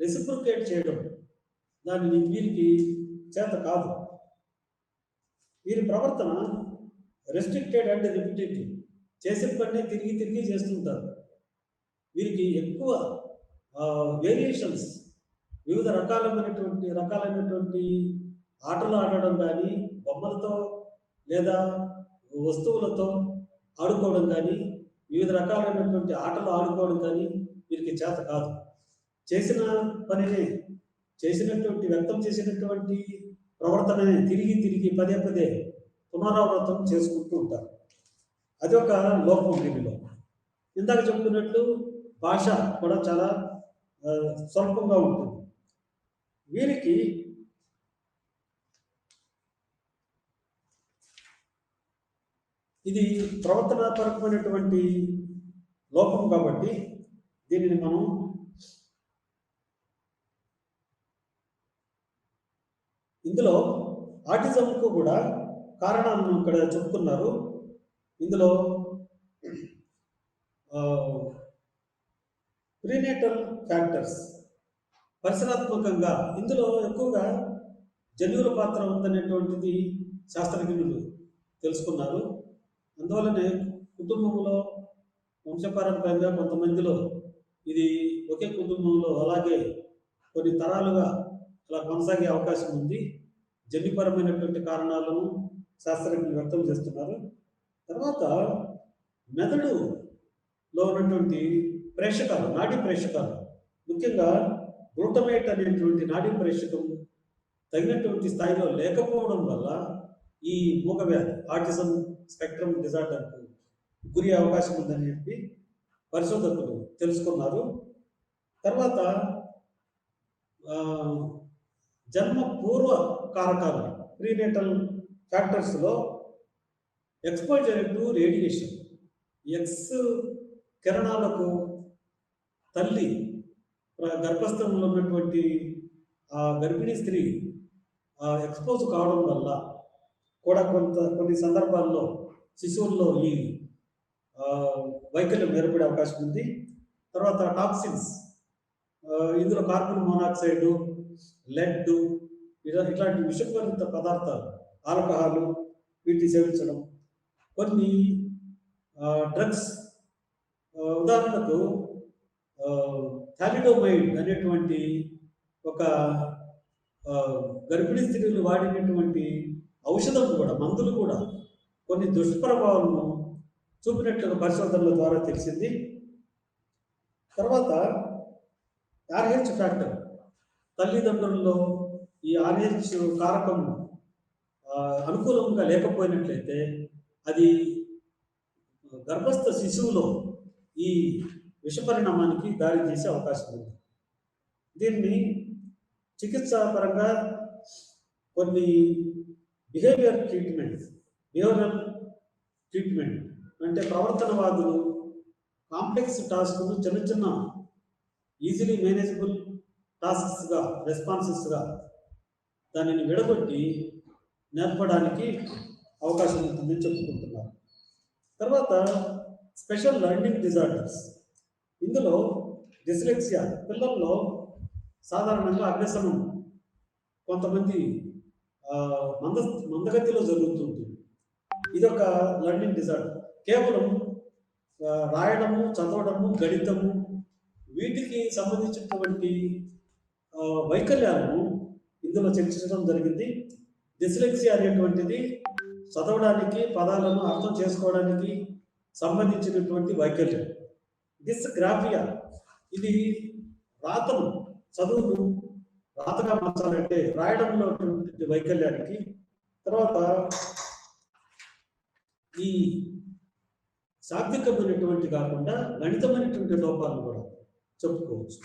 రెసిప్రొకేట్ చేయడం దానిని వీరికి చేత కాదు. వీరి ప్రవర్తన రెస్ట్రిక్టెడ్ అండ్ రిపిటేటివ్, చేసిన పని తిరిగి తిరిగి చేస్తుంటారు. వీరికి ఎక్కువ వేరియేషన్స్, వివిధ రకాలైనటువంటి ఆటలు ఆడడం కానీ, బొమ్మలతో లేదా వస్తువులతో ఆడుకోవడం కానీ, వివిధ రకాలైనటువంటి ఆటలు ఆడుకోవడం కానీ వీరికి చేత కాదు. చేసిన పనినే, వ్యక్తం చేసినటువంటి ప్రవర్తననే తిరిగి తిరిగి పదే పదే పునరావృతం చేసుకుంటూ ఉంటారు. అది ఒక లోపం వీరిలో. ఇందాక చెప్పుకున్నట్లు భాష కూడా చాలా స్వల్పంగా ఉంటుంది. వీరికి ఇది ప్రవర్తనాపరమైనటువంటి లోపం కాబట్టి దీనిని మనం ఇందులో ఆటిజంకు కూడా కారణాలను ఇక్కడ చెప్తున్నారు. ఇందులో ప్రీనేటల్ ఫ్యాక్టర్స్, పరిసరాత్మకంగా ఇందులో ఎక్కువగా జన్యువుల పాత్ర ఉందనేటువంటిది శాస్త్రజ్ఞులు తెలుసుకున్నారు. అందువల్లనే కుటుంబంలో వంశపారంపర్యంగా కొంతమందిలో ఇది ఒకే కుటుంబంలో అలాగే కొన్ని తరాలుగా అలా కొనసాగే అవకాశం ఉంది. జన్యుపరమైనటువంటి కారణాలను శాస్త్రజ్ఞులు వ్యక్తం చేస్తున్నారు. తర్వాత మెదడులో ఉన్నటువంటి ప్రేషకాలు, నాడీ ప్రేషకాలు, ముఖ్యంగా గ్లూటమేట్ అనేటువంటి నాడీ ప్రేషకం తగినటువంటి స్థాయిలో లేకపోవడం వల్ల ఈ మూగవ్యాధి, ఆటిజం స్పెక్ట్రమ్ డిజార్డర్కు గురి అవకాశం ఉందని చెప్పి పరిశోధకులు తెలుసుకున్నారు. తర్వాత జన్మ పూర్వ కారకాలు, ప్రీనేటల్ ఫ్యాక్టర్స్లో ఎక్స్పోజర్ టు రేడియేషన్, ఎక్స్ కిరణాలకు తల్లి గర్భస్థంలో ఉన్నటువంటి ఆ గర్భిణీ స్త్రీ ఎక్స్పోజ్ కావడం వల్ల కూడా కొన్ని సందర్భాల్లో శిశువుల్లో ఈ వైకల్యం ఏర్పడే అవకాశం ఉంది. తర్వాత టాక్సిన్స్, ఇందులో కార్బన్ మోనాక్సైడ్, లెడ్, ఇట్లాంటి విషపూరిత పదార్థాలు, ఆల్కహాల్ వీటిని సేవించడం, కొన్ని డ్రగ్స్, ఉదాహరణకు థాలిడోమైడ్ అనేటువంటి ఒక గర్భిణీ స్త్రీలు వాడినటువంటి ఔషధం కూడా, మందులు కూడా కొన్ని దుష్ప్రభావాలను చూపినట్లుగా పరిశోధనల ద్వారా తెలిసింది. తర్వాత ఆర్హెచ్ ఫ్యాక్టర్, తల్లిదండ్రుల్లో ఈ ఆర్హెచ్ కారకం అనుకూలంగా లేకపోయినట్లయితే అది గర్భస్థ శిశువులో ఈ విషపరిణామానికి దారి తీసే అవకాశం ఉంది. దీన్ని చికిత్సాపరంగా కొన్ని బిహేవియరల్ ట్రీట్మెంట్ అంటే ప్రవర్తనవాదులు కాంప్లెక్స్ టాస్క్ను చిన్న చిన్న ఈజీలీ మేనేజబుల్ టాస్క్స్గా, రెస్పాన్సెస్గా దానిని విడగొట్టి నేర్పడానికి అవకాశం ఉంటుందని చెప్పుకుంటున్నారు. తర్వాత స్పెషల్ లెర్నింగ్ డిజార్డర్స్, ఇందులో డిస్లెక్సియా, పిల్లల్లో సాధారణంగా అభ్యసనం కొంతమంది మందగతిలో జరుగుతుంది. ఇదొక లెర్నింగ్ డిజార్డర్. కేవలం రాయడము, చదవడము, గణితము వీటికి సంబంధించినటువంటి వైకల్యాలను ఇందులో చర్చించడం జరిగింది. డిస్లెక్సియా అనేటువంటిది చదవడానికి, పదాలను అర్థం చేసుకోవడానికి సంబంధించినటువంటి వైకల్యం. డిస్గ్రాఫియా, ఇది రాతను, చదువును రాతగా మార్చాలంటే రాయడంలో వైకల్యానికి. తర్వాత ఈ శాబ్దికమైనటువంటి కాకుండా గణితమైనటువంటి లోపాలను కూడా చెప్పుకోవచ్చు.